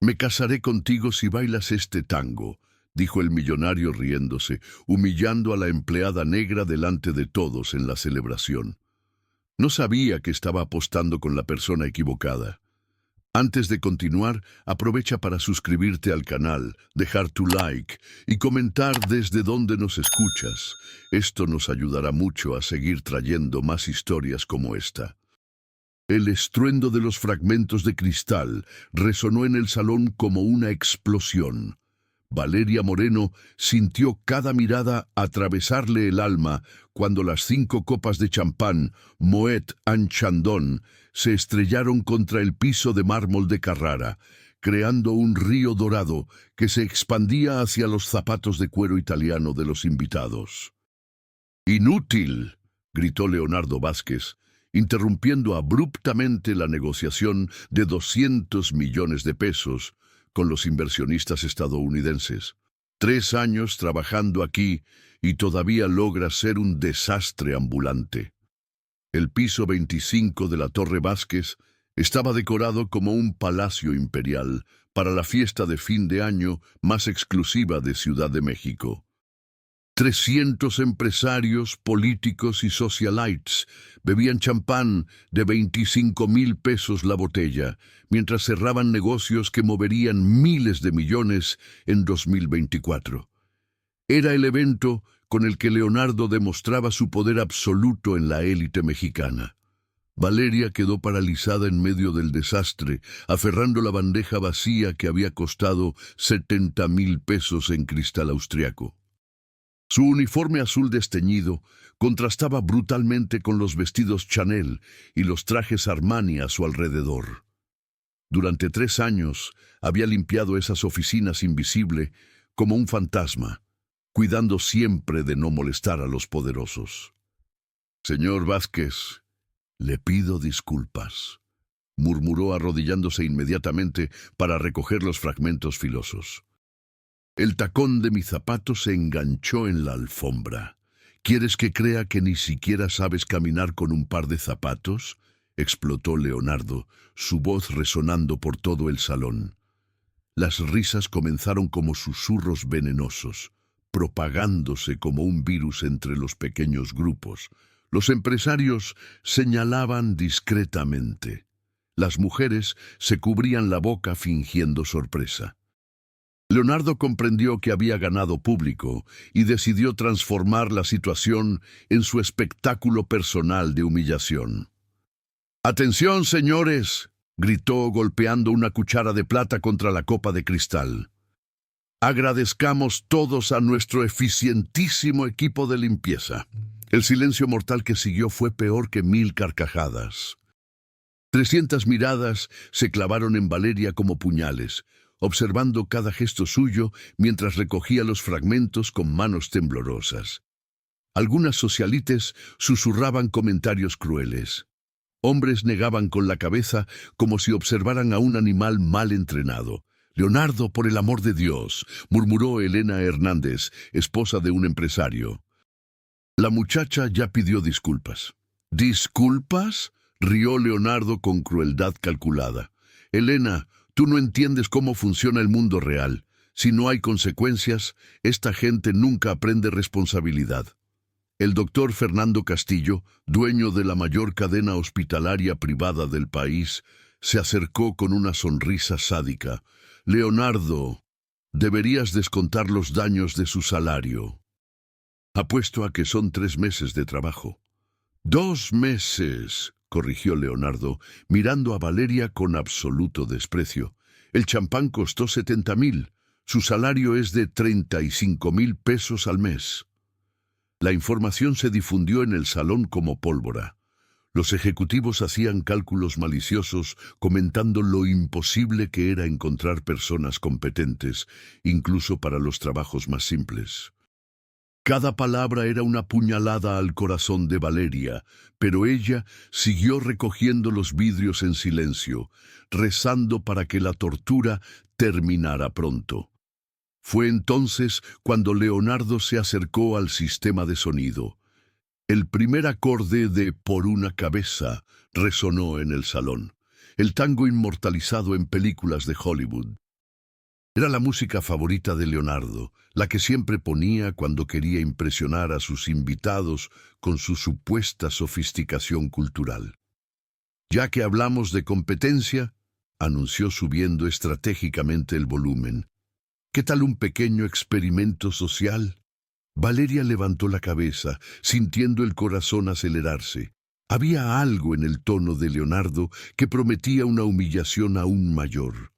Me casaré contigo si bailas este tango, dijo el millonario riéndose, humillando a la empleada negra delante de todos en la celebración. No sabía que estaba apostando con la persona equivocada. Antes de continuar, aprovecha para suscribirte al canal, dejar tu like y comentar desde dónde nos escuchas. Esto nos ayudará mucho a seguir trayendo más historias como esta. El estruendo de los fragmentos de cristal resonó en el salón como una explosión. Valeria Moreno sintió cada mirada atravesarle el alma cuando las 5 copas de champán Moet en Chandon se estrellaron contra el piso de mármol de Carrara, creando un río dorado que se expandía hacia los zapatos de cuero italiano de los invitados. «¡Inútil!», gritó Leonardo Vázquez, interrumpiendo abruptamente la negociación de 200 millones de pesos con los inversionistas estadounidenses. 3 años trabajando aquí y todavía logra ser un desastre ambulante. El piso 25 de la Torre Vázquez estaba decorado como un palacio imperial para la fiesta de fin de año más exclusiva de Ciudad de México. 300 empresarios, políticos y socialites bebían champán de 25,000 pesos la botella, mientras cerraban negocios que moverían miles de millones en 2024. Era el evento con el que Leonardo demostraba su poder absoluto en la élite mexicana. Valeria quedó paralizada en medio del desastre, aferrando la bandeja vacía que había costado 70,000 pesos en cristal austriaco. Su uniforme azul desteñido contrastaba brutalmente con los vestidos Chanel y los trajes Armani a su alrededor. Durante 3 años había limpiado esas oficinas invisible como un fantasma, cuidando siempre de no molestar a los poderosos. «Señor Vázquez, le pido disculpas», murmuró arrodillándose inmediatamente para recoger los fragmentos filosos. «El tacón de mi zapato se enganchó en la alfombra. ¿Quieres que crea que ni siquiera sabes caminar con un par de zapatos?», explotó Leonardo, su voz resonando por todo el salón. Las risas comenzaron como susurros venenosos, propagándose como un virus entre los pequeños grupos. Los empresarios señalaban discretamente. Las mujeres se cubrían la boca fingiendo sorpresa. Leonardo comprendió que había ganado público y decidió transformar la situación en su espectáculo personal de humillación. «¡Atención, señores!», gritó golpeando una cuchara de plata contra la copa de cristal. «Agradezcamos todos a nuestro eficientísimo equipo de limpieza». El silencio mortal que siguió fue peor que 1000 carcajadas. 300 miradas se clavaron en Valeria como puñales, observando cada gesto suyo mientras recogía los fragmentos con manos temblorosas. Algunas socialites susurraban comentarios crueles. Hombres negaban con la cabeza como si observaran a un animal mal entrenado. «Leonardo, por el amor de Dios», murmuró Elena Hernández, esposa de un empresario. La muchacha ya pidió disculpas. «¿Disculpas?», rió Leonardo con crueldad calculada. «Elena, tú no entiendes cómo funciona el mundo real. Si no hay consecuencias, esta gente nunca aprende responsabilidad». El doctor Fernando Castillo, dueño de la mayor cadena hospitalaria privada del país, se acercó con una sonrisa sádica. «Leonardo, deberías descontar los daños de su salario. Apuesto a que son 3 meses de trabajo». «2 meses», corrigió Leonardo, mirando a Valeria con absoluto desprecio. «El champán costó 70,000. Su salario es de 35,000 pesos al mes». La información se difundió en el salón como pólvora. Los ejecutivos hacían cálculos maliciosos, comentando lo imposible que era encontrar personas competentes, incluso para los trabajos más simples. Cada palabra era una puñalada al corazón de Valeria, pero ella siguió recogiendo los vidrios en silencio, rezando para que la tortura terminara pronto. Fue entonces cuando Leonardo se acercó al sistema de sonido. El primer acorde de «Por una cabeza» resonó en el salón, el tango inmortalizado en películas de Hollywood. Era la música favorita de Leonardo, la que siempre ponía cuando quería impresionar a sus invitados con su supuesta sofisticación cultural. Ya que hablamos de competencia, anunció subiendo estratégicamente el volumen. ¿Qué tal un pequeño experimento social? Valeria levantó la cabeza, sintiendo el corazón acelerarse. Había algo en el tono de Leonardo que prometía una humillación aún mayor.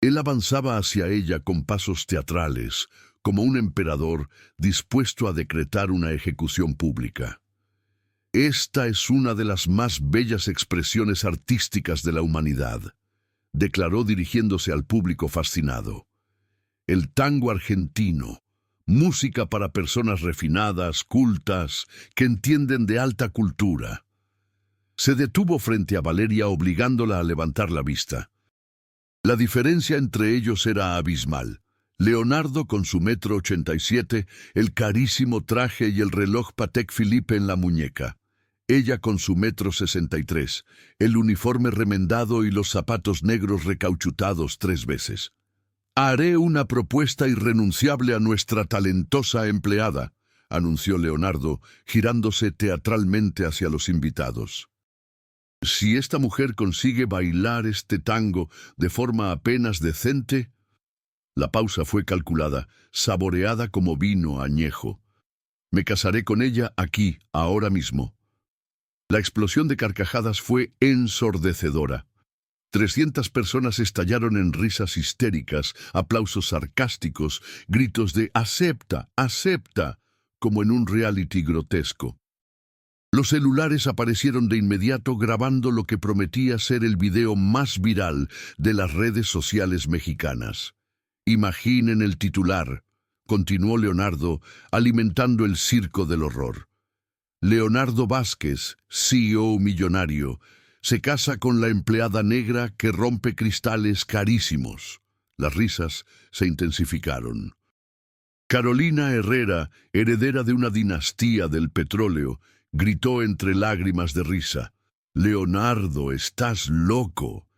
Él avanzaba hacia ella con pasos teatrales, como un emperador dispuesto a decretar una ejecución pública. Esta es una de las más bellas expresiones artísticas de la humanidad, declaró dirigiéndose al público fascinado. El tango argentino, música para personas refinadas, cultas, que entienden de alta cultura. Se detuvo frente a Valeria obligándola a levantar la vista. La diferencia entre ellos era abismal. Leonardo con su 1,87 m, el carísimo traje y el reloj Patek Philippe en la muñeca. Ella con su 1,63 m, el uniforme remendado y los zapatos negros recauchutados 3 veces. «Haré una propuesta irrenunciable a nuestra talentosa empleada», anunció Leonardo, girándose teatralmente hacia los invitados. «Si esta mujer consigue bailar este tango de forma apenas decente...» La pausa fue calculada, saboreada como vino añejo. «Me casaré con ella aquí, ahora mismo». La explosión de carcajadas fue ensordecedora. 300 personas estallaron en risas histéricas, aplausos sarcásticos, gritos de «¡Acepta! ¡Acepta!», como en un reality grotesco. Los celulares aparecieron de inmediato grabando lo que prometía ser el video más viral de las redes sociales mexicanas. «Imaginen el titular», continuó Leonardo, alimentando el circo del horror. «Leonardo Vázquez, CEO millonario, se casa con la empleada negra que rompe cristales carísimos». Las risas se intensificaron. Carolina Herrera, heredera de una dinastía del petróleo, gritó entre lágrimas de risa: «Leonardo, estás loco.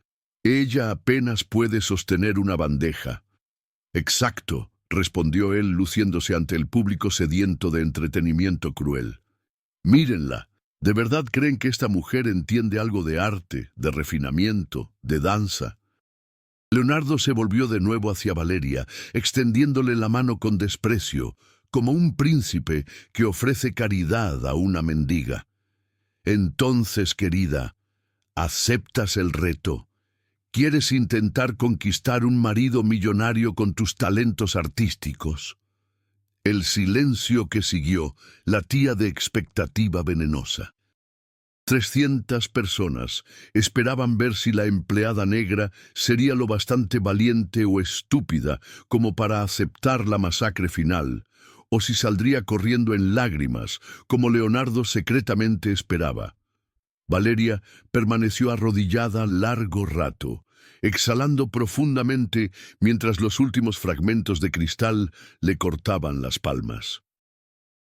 Ella apenas puede sostener una bandeja». «Exacto», respondió él, luciéndose ante el público sediento de entretenimiento cruel. «Mírenla. ¿De verdad creen que esta mujer entiende algo de arte, de refinamiento, de danza?» Leonardo se volvió de nuevo hacia Valeria, extendiéndole la mano con desprecio, como un príncipe que ofrece caridad a una mendiga. «Entonces, querida, ¿aceptas el reto? ¿Quieres intentar conquistar un marido millonario con tus talentos artísticos?» El silencio que siguió latía de expectativa venenosa. 300 personas esperaban ver si la empleada negra sería lo bastante valiente o estúpida como para aceptar la masacre final, o si saldría corriendo en lágrimas, como Leonardo secretamente esperaba. Valeria permaneció arrodillada largo rato, exhalando profundamente mientras los últimos fragmentos de cristal le cortaban las palmas.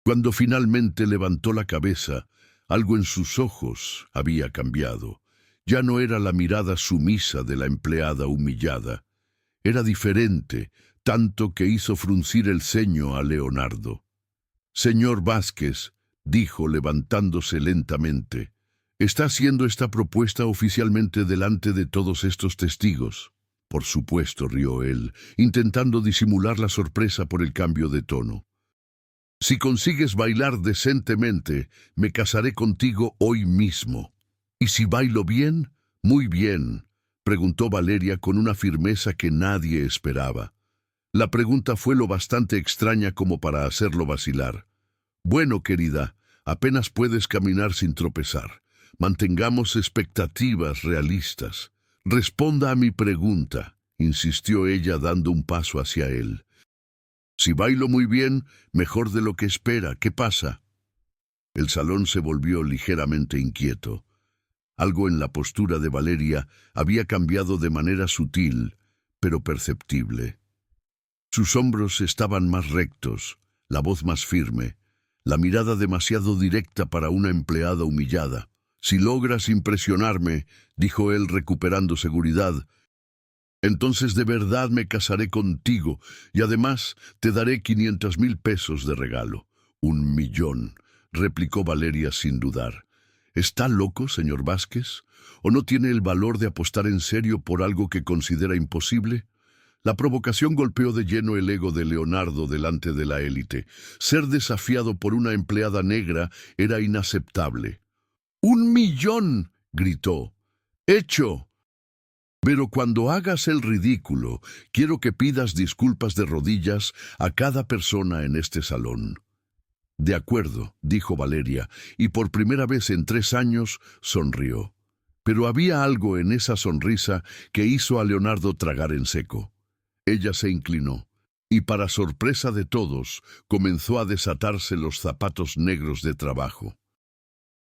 Cuando finalmente levantó la cabeza, algo en sus ojos había cambiado. Ya no era la mirada sumisa de la empleada humillada. Era diferente, tanto que hizo fruncir el ceño a Leonardo. «Señor Vázquez», dijo levantándose lentamente, «¿está haciendo esta propuesta oficialmente delante de todos estos testigos?» «Por supuesto», rió él, intentando disimular la sorpresa por el cambio de tono. «Si consigues bailar decentemente, me casaré contigo hoy mismo». «¿Y si bailo bien?» «Muy bien», preguntó Valeria con una firmeza que nadie esperaba. La pregunta fue lo bastante extraña como para hacerlo vacilar. «Bueno, querida, apenas puedes caminar sin tropezar. Mantengamos expectativas realistas. Responda a mi pregunta», insistió ella dando un paso hacia él. «Si bailo muy bien, mejor de lo que espera. ¿Qué pasa?» El salón se volvió ligeramente inquieto. Algo en la postura de Valeria había cambiado de manera sutil, pero perceptible. Sus hombros estaban más rectos, la voz más firme, la mirada demasiado directa para una empleada humillada. «Si logras impresionarme», dijo él recuperando seguridad, Entonces de verdad me casaré contigo y además te daré 500,000 pesos de regalo. 1,000,000, replicó Valeria sin dudar. ¿Está loco, señor Vázquez? ¿O no tiene el valor de apostar en serio por algo que considera imposible? La provocación golpeó de lleno el ego de Leonardo delante de la élite. Ser desafiado por una empleada negra era inaceptable. ¡1,000,000! Gritó. ¡Hecho! Pero cuando hagas el ridículo, quiero que pidas disculpas de rodillas a cada persona en este salón. De acuerdo, dijo Valeria, y por primera vez en 3 años sonrió. Pero había algo en esa sonrisa que hizo a Leonardo tragar en seco. Ella se inclinó, y para sorpresa de todos, comenzó a desatarse los zapatos negros de trabajo.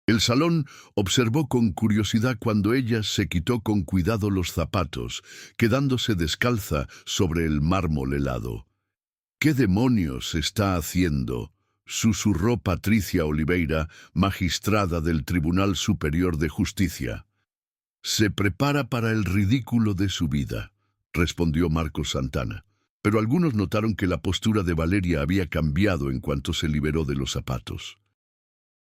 El salón observó con curiosidad cuando ella se quitó con cuidado los zapatos, quedándose descalza sobre el mármol helado. «¿Qué demonios está haciendo?», susurró Patricia Oliveira, magistrada del Tribunal Superior de Justicia. «Se prepara para el ridículo de su vida», respondió Marcos Santana. Pero algunos notaron que la postura de Valeria había cambiado en cuanto se liberó de los zapatos.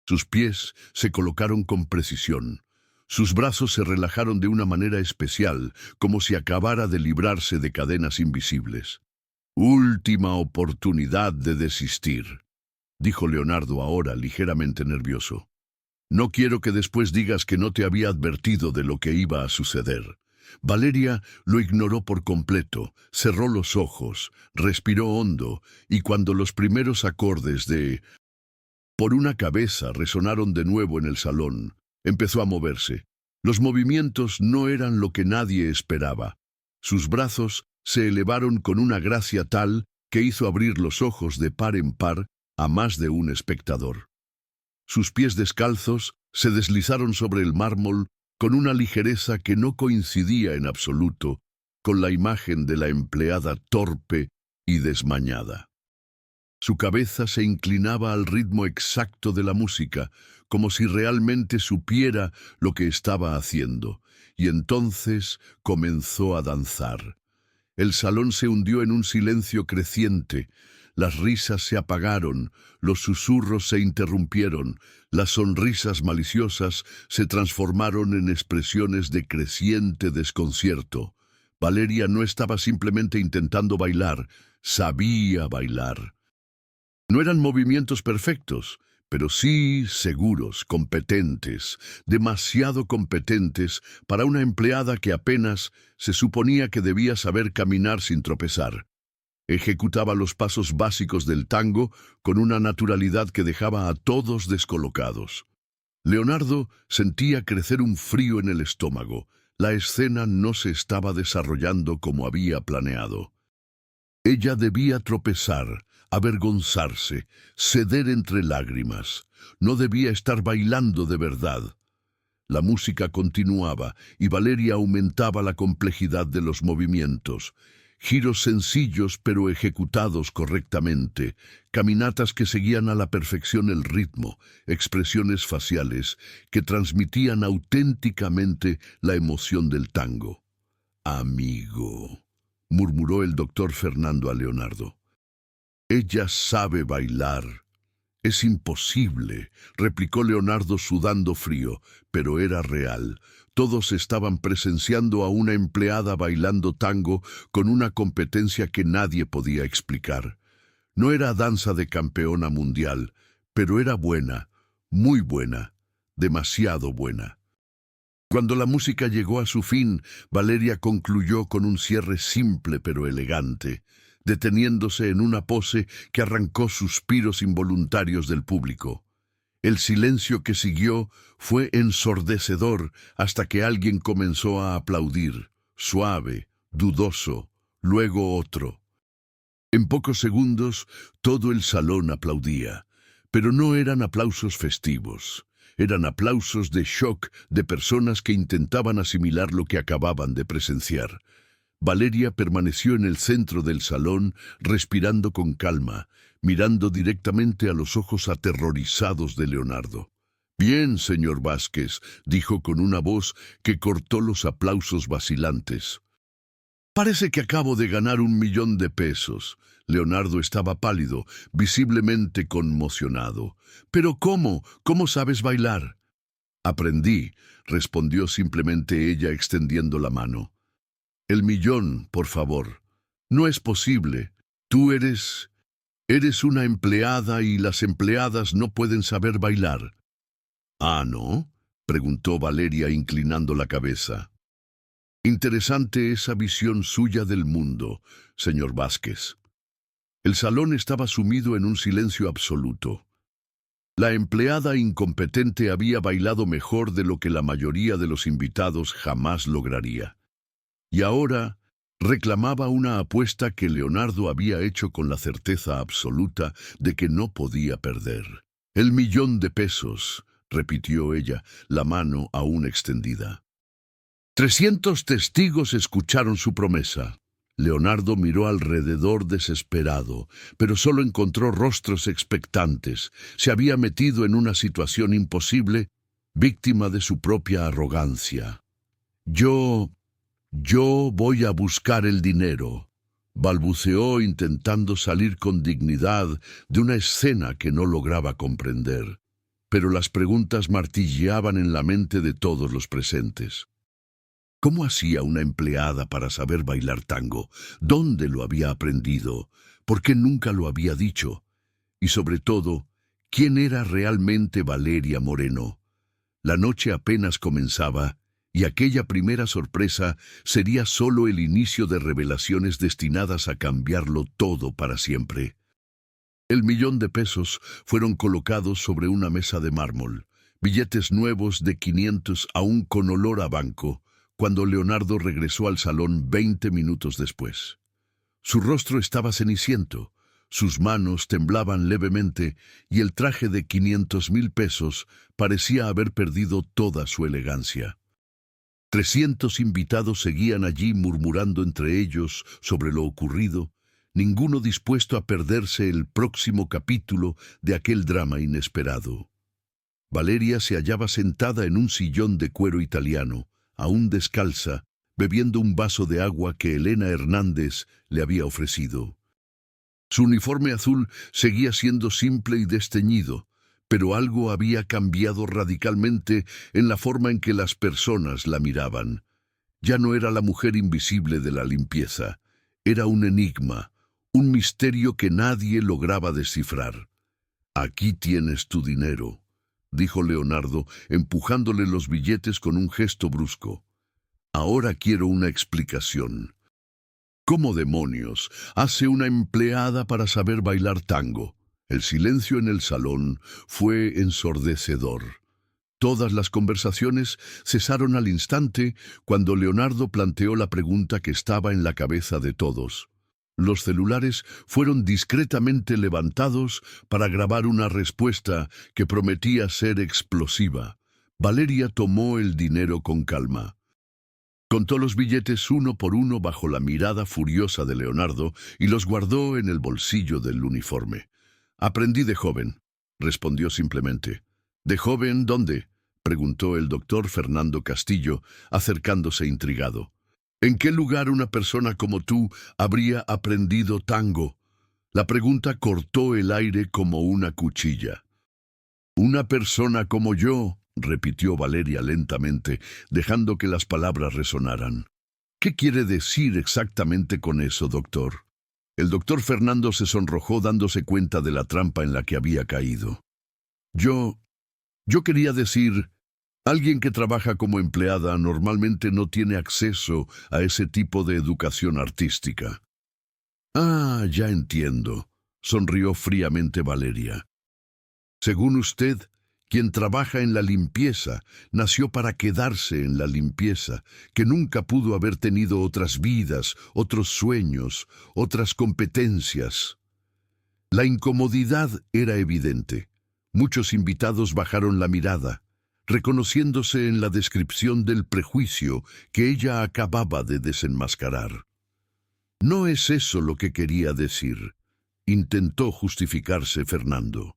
Sus pies se colocaron con precisión. Sus brazos se relajaron de una manera especial, como si acabara de librarse de cadenas invisibles. «Última oportunidad de desistir», dijo Leonardo ahora ligeramente nervioso. «No quiero que después digas que no te había advertido de lo que iba a suceder». Valeria lo ignoró por completo, cerró los ojos, respiró hondo, y cuando los primeros acordes de «Por una cabeza» resonaron de nuevo en el salón, empezó a moverse. Los movimientos no eran lo que nadie esperaba. Sus brazos se elevaron con una gracia tal que hizo abrir los ojos de par en par a más de un espectador. Sus pies descalzos se deslizaron sobre el mármol con una ligereza que no coincidía en absoluto con la imagen de la empleada torpe y desmañada. Su cabeza se inclinaba al ritmo exacto de la música, como si realmente supiera lo que estaba haciendo, y entonces comenzó a danzar. El salón se hundió en un silencio creciente. Las risas se apagaron, los susurros se interrumpieron, las sonrisas maliciosas se transformaron en expresiones de creciente desconcierto. Valeria no estaba simplemente intentando bailar, sabía bailar. No eran movimientos perfectos, pero sí seguros, competentes, demasiado competentes para una empleada que apenas se suponía que debía saber caminar sin tropezar. Ejecutaba los pasos básicos del tango con una naturalidad que dejaba a todos descolocados. Leonardo sentía crecer un frío en el estómago. La escena no se estaba desarrollando como había planeado. Ella debía tropezar, avergonzarse, ceder entre lágrimas. No debía estar bailando de verdad. La música continuaba y Valeria aumentaba la complejidad de los movimientos. Giros sencillos pero ejecutados correctamente, caminatas que seguían a la perfección el ritmo, expresiones faciales que transmitían auténticamente la emoción del tango. «Amigo», murmuró el doctor Fernando a Leonardo. «Ella sabe bailar». «Es imposible», replicó Leonardo sudando frío, pero era real. Todos estaban presenciando a una empleada bailando tango con una competencia que nadie podía explicar. No era danza de campeona mundial, pero era buena, muy buena, demasiado buena. Cuando la música llegó a su fin, Valeria concluyó con un cierre simple pero elegante, deteniéndose en una pose que arrancó suspiros involuntarios del público. El silencio que siguió fue ensordecedor hasta que alguien comenzó a aplaudir, suave, dudoso, luego otro. En pocos segundos todo el salón aplaudía, pero no eran aplausos festivos. Eran aplausos de shock de personas que intentaban asimilar lo que acababan de presenciar. Valeria permaneció en el centro del salón, respirando con calma, mirando directamente a los ojos aterrorizados de Leonardo. «Bien, señor Vázquez», dijo con una voz que cortó los aplausos vacilantes. Parece que acabo de ganar 1.000.000 de pesos. Leonardo estaba pálido, visiblemente conmocionado. ¿Pero cómo? ¿Cómo sabes bailar? Aprendí, respondió simplemente ella extendiendo la mano. El millón, por favor. No es posible. Tú eres una empleada y las empleadas no pueden saber bailar. ¿Ah, no? Preguntó Valeria inclinando la cabeza. Interesante esa visión suya del mundo, señor Vázquez. El salón estaba sumido en un silencio absoluto. La empleada incompetente había bailado mejor de lo que la mayoría de los invitados jamás lograría. Y ahora reclamaba una apuesta que Leonardo había hecho con la certeza absoluta de que no podía perder. 1.000.000 de pesos, repitió ella, la mano aún extendida. 300 testigos escucharon su promesa. Leonardo miró alrededor desesperado, pero solo encontró rostros expectantes. Se había metido en una situación imposible, víctima de su propia arrogancia. Yo voy a buscar el dinero, balbuceó intentando salir con dignidad de una escena que no lograba comprender. Pero las preguntas martilleaban en la mente de todos los presentes. ¿Cómo hacía una empleada para saber bailar tango? ¿Dónde lo había aprendido? ¿Por qué nunca lo había dicho? Y sobre todo, ¿quién era realmente Valeria Moreno? La noche apenas comenzaba, y aquella primera sorpresa sería solo el inicio de revelaciones destinadas a cambiarlo todo para siempre. 1.000.000 de pesos fueron colocados sobre una mesa de mármol, billetes nuevos de 500 aún con olor a banco, cuando Leonardo regresó al salón 20 minutos después. Su rostro estaba ceniciento, sus manos temblaban levemente y el traje de 500.000 pesos parecía haber perdido toda su elegancia. 300 invitados seguían allí murmurando entre ellos sobre lo ocurrido, ninguno dispuesto a perderse el próximo capítulo de aquel drama inesperado. Valeria se hallaba sentada en un sillón de cuero italiano, aún descalza, bebiendo un vaso de agua que Elena Hernández le había ofrecido. Su uniforme azul seguía siendo simple y desteñido, pero algo había cambiado radicalmente en la forma en que las personas la miraban. Ya no era la mujer invisible de la limpieza, era un enigma, un misterio que nadie lograba descifrar. «Aquí tienes tu dinero», dijo Leonardo, empujándole los billetes con un gesto brusco. «Ahora quiero una explicación. ¿Cómo demonios hace una empleada para saber bailar tango?» El silencio en el salón fue ensordecedor. Todas las conversaciones cesaron al instante cuando Leonardo planteó la pregunta que estaba en la cabeza de todos. Los celulares fueron discretamente levantados para grabar una respuesta que prometía ser explosiva. Valeria tomó el dinero con calma. Contó los billetes uno por uno bajo la mirada furiosa de Leonardo y los guardó en el bolsillo del uniforme. «Aprendí de joven», respondió simplemente. «¿De joven dónde?», preguntó el doctor Fernando Castillo, acercándose intrigado. «¿En qué lugar una persona como tú habría aprendido tango?». La pregunta cortó el aire como una cuchilla. «Una persona como yo», repitió Valeria lentamente, dejando que las palabras resonaran. «¿Qué quiere decir exactamente con eso, doctor?». El doctor Fernando se sonrojó dándose cuenta de la trampa en la que había caído. Yo quería decir, alguien que trabaja como empleada normalmente no tiene acceso a ese tipo de educación artística». «Ah, ya entiendo», sonrió fríamente Valeria. «Según usted, quien trabaja en la limpieza nació para quedarse en la limpieza, que nunca pudo haber tenido otras vidas, otros sueños, otras competencias». La incomodidad era evidente. Muchos invitados bajaron la mirada, reconociéndose en la descripción del prejuicio que ella acababa de desenmascarar. «No es eso lo que quería decir», intentó justificarse Fernando.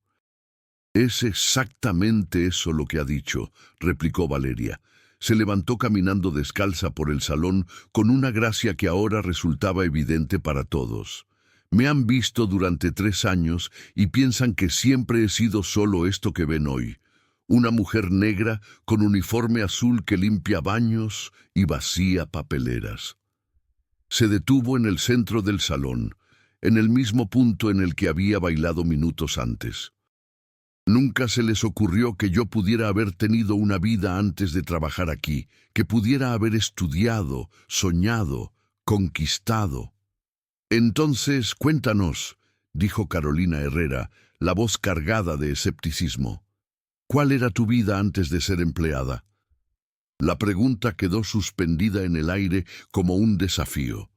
«Es exactamente eso lo que ha dicho», replicó Valeria. Se levantó caminando descalza por el salón con una gracia que ahora resultaba evidente para todos. Me han visto durante 3 años y piensan que siempre he sido solo esto que ven hoy. Una mujer negra con uniforme azul que limpia baños y vacía papeleras. Se detuvo en el centro del salón, en el mismo punto en el que había bailado minutos antes. Nunca se les ocurrió que yo pudiera haber tenido una vida antes de trabajar aquí, que pudiera haber estudiado, soñado, conquistado. Entonces, cuéntanos, dijo Carolina Herrera, la voz cargada de escepticismo. ¿Cuál era tu vida antes de ser empleada? La pregunta quedó suspendida en el aire como un desafío.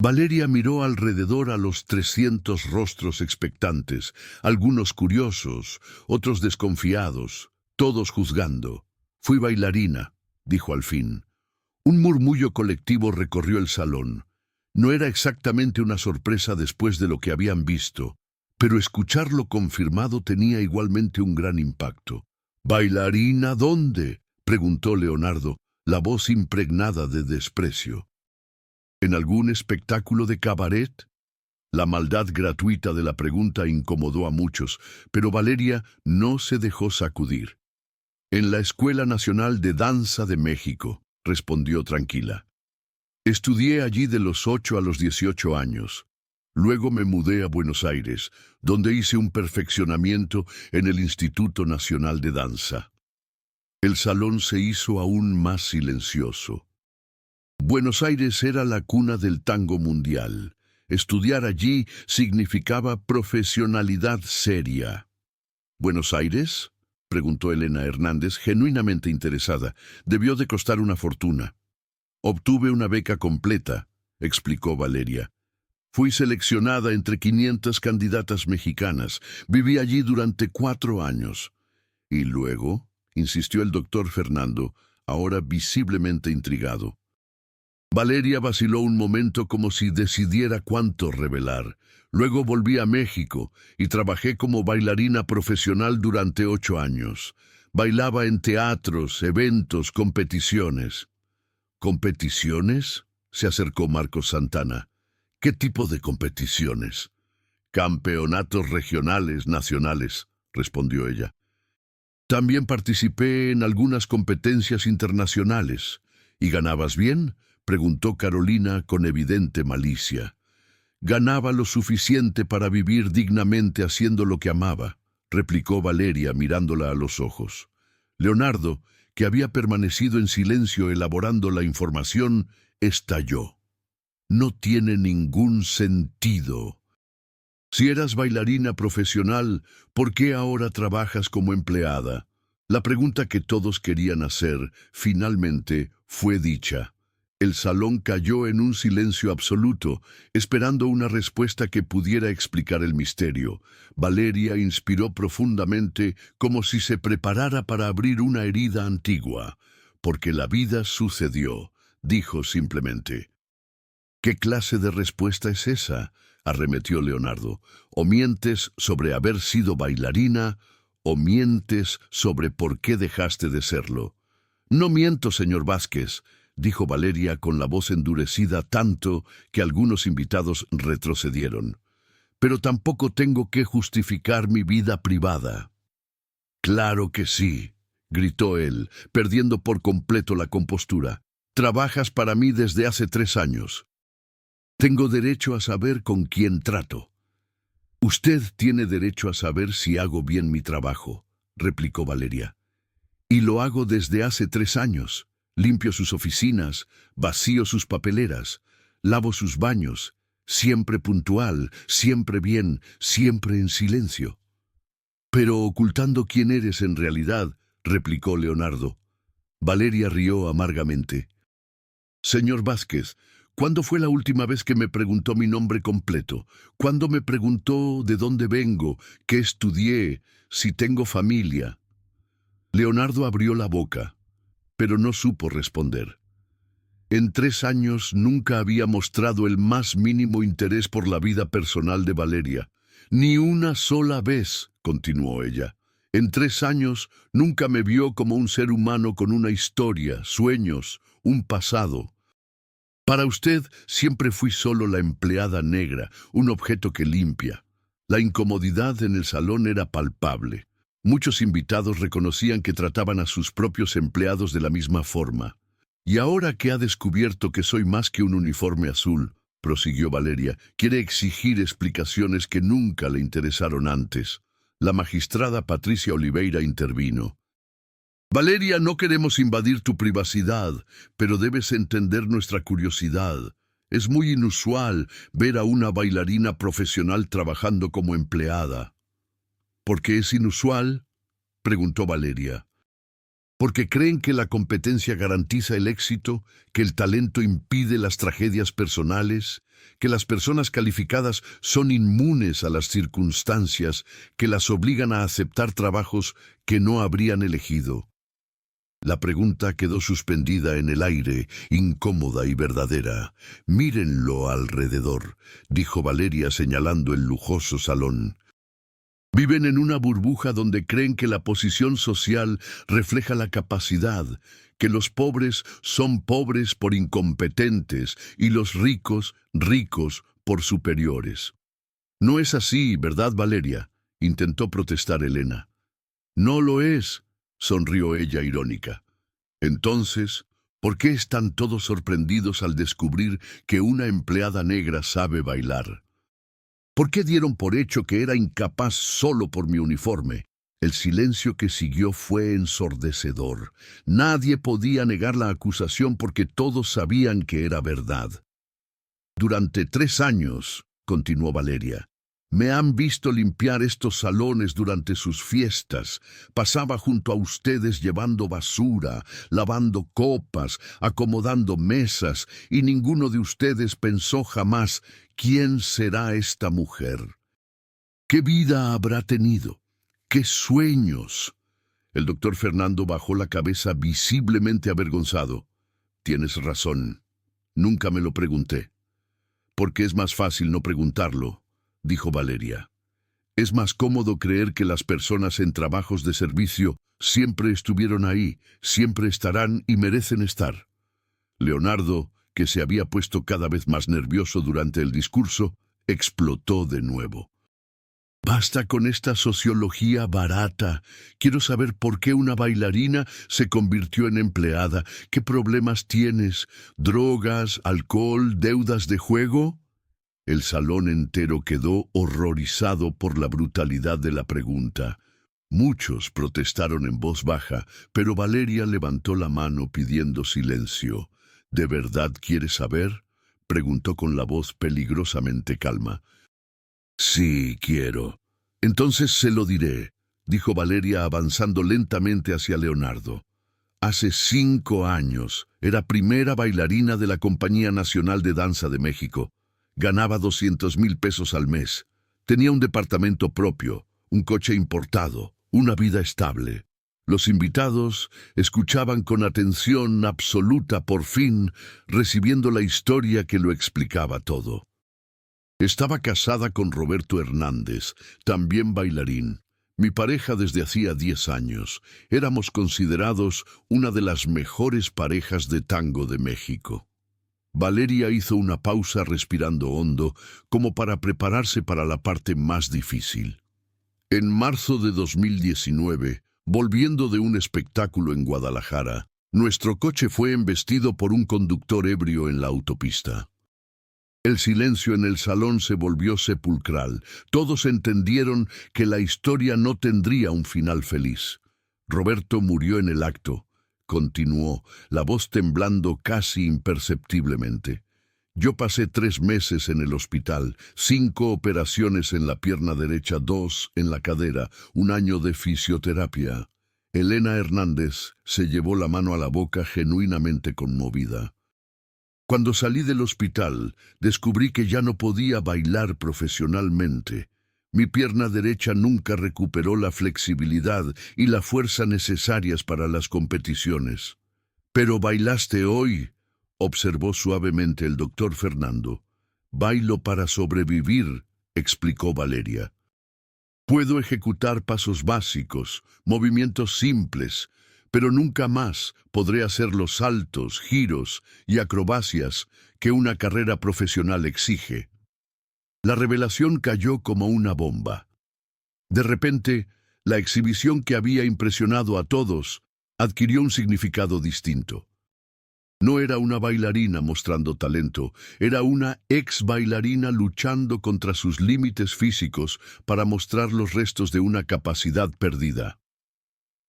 Valeria miró alrededor a los 300 rostros expectantes, algunos curiosos, otros desconfiados, todos juzgando. Fui bailarina, dijo al fin. Un murmullo colectivo recorrió el salón. No era exactamente una sorpresa después de lo que habían visto, pero escucharlo confirmado tenía igualmente un gran impacto. ¿Bailarina dónde?, preguntó Leonardo, la voz impregnada de desprecio. ¿En algún espectáculo de cabaret? La maldad gratuita de la pregunta incomodó a muchos, pero Valeria no se dejó sacudir. En la Escuela Nacional de Danza de México, respondió tranquila. Estudié allí de los 8 a los 18 años. Luego me mudé a Buenos Aires, donde hice un perfeccionamiento en el Instituto Nacional de Danza. El salón se hizo aún más silencioso. Buenos Aires era la cuna del tango mundial. Estudiar allí significaba profesionalidad seria. ¿Buenos Aires?, preguntó Elena Hernández, genuinamente interesada. Debió de costar una fortuna. Obtuve una beca completa, explicó Valeria. Fui seleccionada entre 500 candidatas mexicanas. Viví allí durante 4 años. ¿Y luego?, insistió el doctor Fernando, ahora visiblemente intrigado. Valeria vaciló un momento como si decidiera cuánto revelar. Luego volví a México y trabajé como bailarina profesional durante 8 años. Bailaba en teatros, eventos, competiciones. ¿Competiciones?, se acercó Marcos Santana. ¿Qué tipo de competiciones? Campeonatos regionales, nacionales, respondió ella. También participé en algunas competencias internacionales. ¿Y ganabas bien?, preguntó Carolina con evidente malicia. Ganaba lo suficiente para vivir dignamente haciendo lo que amaba, replicó Valeria mirándola a los ojos. Leonardo, que había permanecido en silencio elaborando la información, estalló. No tiene ningún sentido. Si eras bailarina profesional, ¿por qué ahora trabajas como empleada? La pregunta que todos querían hacer, finalmente, fue dicha. El salón cayó en un silencio absoluto, esperando una respuesta que pudiera explicar el misterio. Valeria inspiró profundamente, como si se preparara para abrir una herida antigua. Porque la vida sucedió, dijo simplemente. ¿Qué clase de respuesta es esa?, arremetió Leonardo. ¿O mientes sobre haber sido bailarina, o mientes sobre por qué dejaste de serlo? No miento, señor Vázquez, dijo Valeria con la voz endurecida tanto que algunos invitados retrocedieron. Pero tampoco tengo que justificar mi vida privada. Claro que sí, gritó él, perdiendo por completo la compostura. Trabajas para mí desde hace 3 años. Tengo derecho a saber con quién trato. Usted tiene derecho a saber si hago bien mi trabajo, replicó Valeria. Y lo hago desde hace 3 años. Limpio sus oficinas, vacío sus papeleras, lavo sus baños, siempre puntual, siempre bien, siempre en silencio. Pero ocultando quién eres en realidad, replicó Leonardo. Valeria rió amargamente. Señor Vázquez, ¿cuándo fue la última vez que me preguntó mi nombre completo? ¿Cuándo me preguntó de dónde vengo, qué estudié, si tengo familia? Leonardo abrió la boca, pero no supo responder. En 3 años nunca había mostrado el más mínimo interés por la vida personal de Valeria. Ni una sola vez, continuó ella. En 3 años nunca me vio como un ser humano con una historia, sueños, un pasado. Para usted siempre fui solo la empleada negra, un objeto que limpia. La incomodidad en el salón era palpable. Muchos invitados reconocían que trataban a sus propios empleados de la misma forma. Y ahora que ha descubierto que soy más que un uniforme azul, prosiguió Valeria, quiere exigir explicaciones que nunca le interesaron antes. La magistrada Patricia Oliveira intervino. Valeria, no queremos invadir tu privacidad, pero debes entender nuestra curiosidad. Es muy inusual ver a una bailarina profesional trabajando como empleada. ¿Por qué es inusual?, preguntó Valeria. Porque creen que la competencia garantiza el éxito, que el talento impide las tragedias personales, que las personas calificadas son inmunes a las circunstancias que las obligan a aceptar trabajos que no habrían elegido. La pregunta quedó suspendida en el aire, incómoda y verdadera. «Mírenlo alrededor», dijo Valeria señalando el lujoso salón. Viven en una burbuja donde creen que la posición social refleja la capacidad, que los pobres son pobres por incompetentes y los ricos, ricos por superiores. No es así, ¿verdad, Valeria?, intentó protestar Elena. No lo es, sonrió ella irónica. Entonces, ¿por qué están todos sorprendidos al descubrir que una empleada negra sabe bailar? ¿Por qué dieron por hecho que era incapaz solo por mi uniforme? El silencio que siguió fue ensordecedor. Nadie podía negar la acusación porque todos sabían que era verdad. Durante 3 años, continuó Valeria, me han visto limpiar estos salones durante sus fiestas. Pasaba junto a ustedes llevando basura, lavando copas, acomodando mesas, y ninguno de ustedes pensó jamás, ¿quién será esta mujer? ¿Qué vida habrá tenido? ¿Qué sueños? El doctor Fernando bajó la cabeza visiblemente avergonzado. Tienes razón. Nunca me lo pregunté. Porque es más fácil no preguntarlo, dijo Valeria. Es más cómodo creer que las personas en trabajos de servicio siempre estuvieron ahí, siempre estarán y merecen estar. Leonardo, que se había puesto cada vez más nervioso durante el discurso, explotó de nuevo. Basta con esta sociología barata. Quiero saber por qué una bailarina se convirtió en empleada. ¿Qué problemas tienes? ¿Drogas, alcohol, deudas de juego? El salón entero quedó horrorizado por la brutalidad de la pregunta. Muchos protestaron en voz baja, pero Valeria levantó la mano pidiendo silencio. ¿De verdad quieres saber?, preguntó con la voz peligrosamente calma. Sí, quiero. Entonces se lo diré, dijo Valeria avanzando lentamente hacia Leonardo. Hace 5 años era primera bailarina de la Compañía Nacional de Danza de México. Ganaba 200,000 pesos al mes. Tenía un departamento propio, un coche importado, una vida estable. Los invitados escuchaban con atención absoluta por fin, recibiendo la historia que lo explicaba todo. Estaba casada con Roberto Hernández, también bailarín. Mi pareja desde hacía 10 años. Éramos considerados una de las mejores parejas de tango de México. Valeria hizo una pausa respirando hondo, como para prepararse para la parte más difícil. En marzo de 2019, volviendo de un espectáculo en Guadalajara, nuestro coche fue embestido por un conductor ebrio en la autopista. El silencio en el salón se volvió sepulcral. Todos entendieron que la historia no tendría un final feliz. Roberto murió en el acto, continuó, la voz temblando casi imperceptiblemente. Yo pasé 3 meses en el hospital, 5 operaciones en la pierna derecha, 2 en la cadera, 1 año de fisioterapia. Elena Hernández se llevó la mano a la boca genuinamente conmovida. Cuando salí del hospital, descubrí que ya no podía bailar profesionalmente. Mi pierna derecha nunca recuperó la flexibilidad y la fuerza necesarias para las competiciones. «Pero bailaste hoy», observó suavemente el doctor Fernando. «Bailo para sobrevivir», explicó Valeria. Puedo ejecutar pasos básicos, movimientos simples, pero nunca más podré hacer los saltos, giros y acrobacias que una carrera profesional exige. La revelación cayó como una bomba. De repente, la exhibición que había impresionado a todos adquirió un significado distinto. No era una bailarina mostrando talento, era una ex bailarina luchando contra sus límites físicos para mostrar los restos de una capacidad perdida.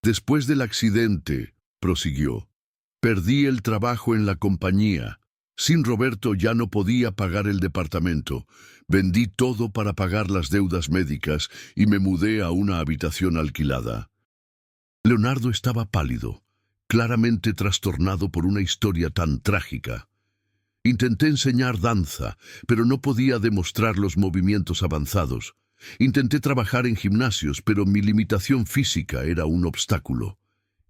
Después del accidente, prosiguió, perdí el trabajo en la compañía. Sin Roberto ya no podía pagar el departamento. Vendí todo para pagar las deudas médicas y me mudé a una habitación alquilada. Leonardo estaba pálido, claramente trastornado por una historia tan trágica. Intenté enseñar danza, pero no podía demostrar los movimientos avanzados. Intenté trabajar en gimnasios, pero mi limitación física era un obstáculo.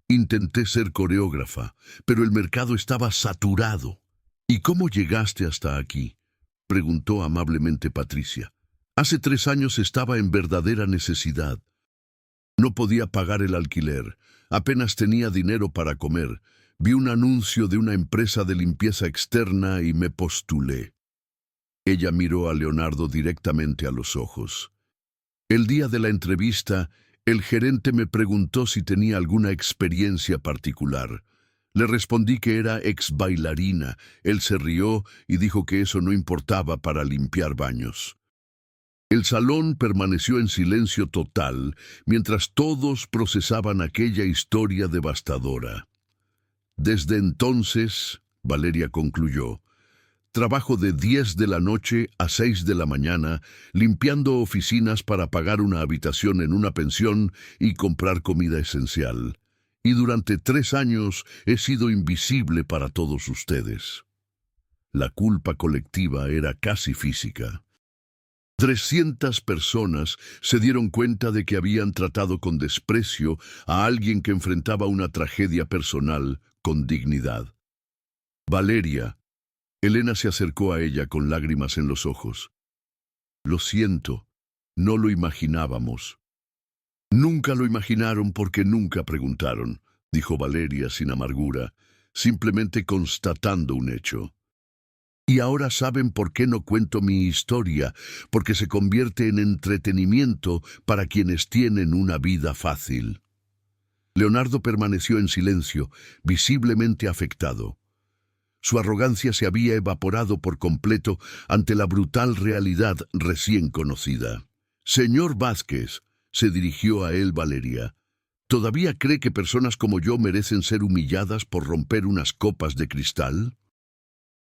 Intenté ser coreógrafa, pero el mercado estaba saturado. ¿Y cómo llegaste hasta aquí?, preguntó amablemente Patricia. Hace 3 años estaba en verdadera necesidad. No podía pagar el alquiler, apenas tenía dinero para comer. Vi un anuncio de una empresa de limpieza externa y me postulé. Ella miró a Leonardo directamente a los ojos. El día de la entrevista, el gerente me preguntó si tenía alguna experiencia particular. Le respondí que era ex bailarina. Él se rió y dijo que eso no importaba para limpiar baños. El salón permaneció en silencio total mientras todos procesaban aquella historia devastadora. Desde entonces, Valeria concluyó, trabajo de 10 de la noche a 6 de la mañana, limpiando oficinas para pagar una habitación en una pensión y comprar comida esencial. Y durante 3 años he sido invisible para todos ustedes. La culpa colectiva era casi física. 300 personas se dieron cuenta de que habían tratado con desprecio a alguien que enfrentaba una tragedia personal con dignidad. Valeria, Elena se acercó a ella con lágrimas en los ojos. Lo siento, no lo imaginábamos. Nunca lo imaginaron porque nunca preguntaron, dijo Valeria sin amargura, simplemente constatando un hecho. Y ahora saben por qué no cuento mi historia, porque se convierte en entretenimiento para quienes tienen una vida fácil. Leonardo permaneció en silencio, visiblemente afectado. Su arrogancia se había evaporado por completo ante la brutal realidad recién conocida. Señor Vázquez, se dirigió a él Valeria, ¿todavía cree que personas como yo merecen ser humilladas por romper unas copas de cristal?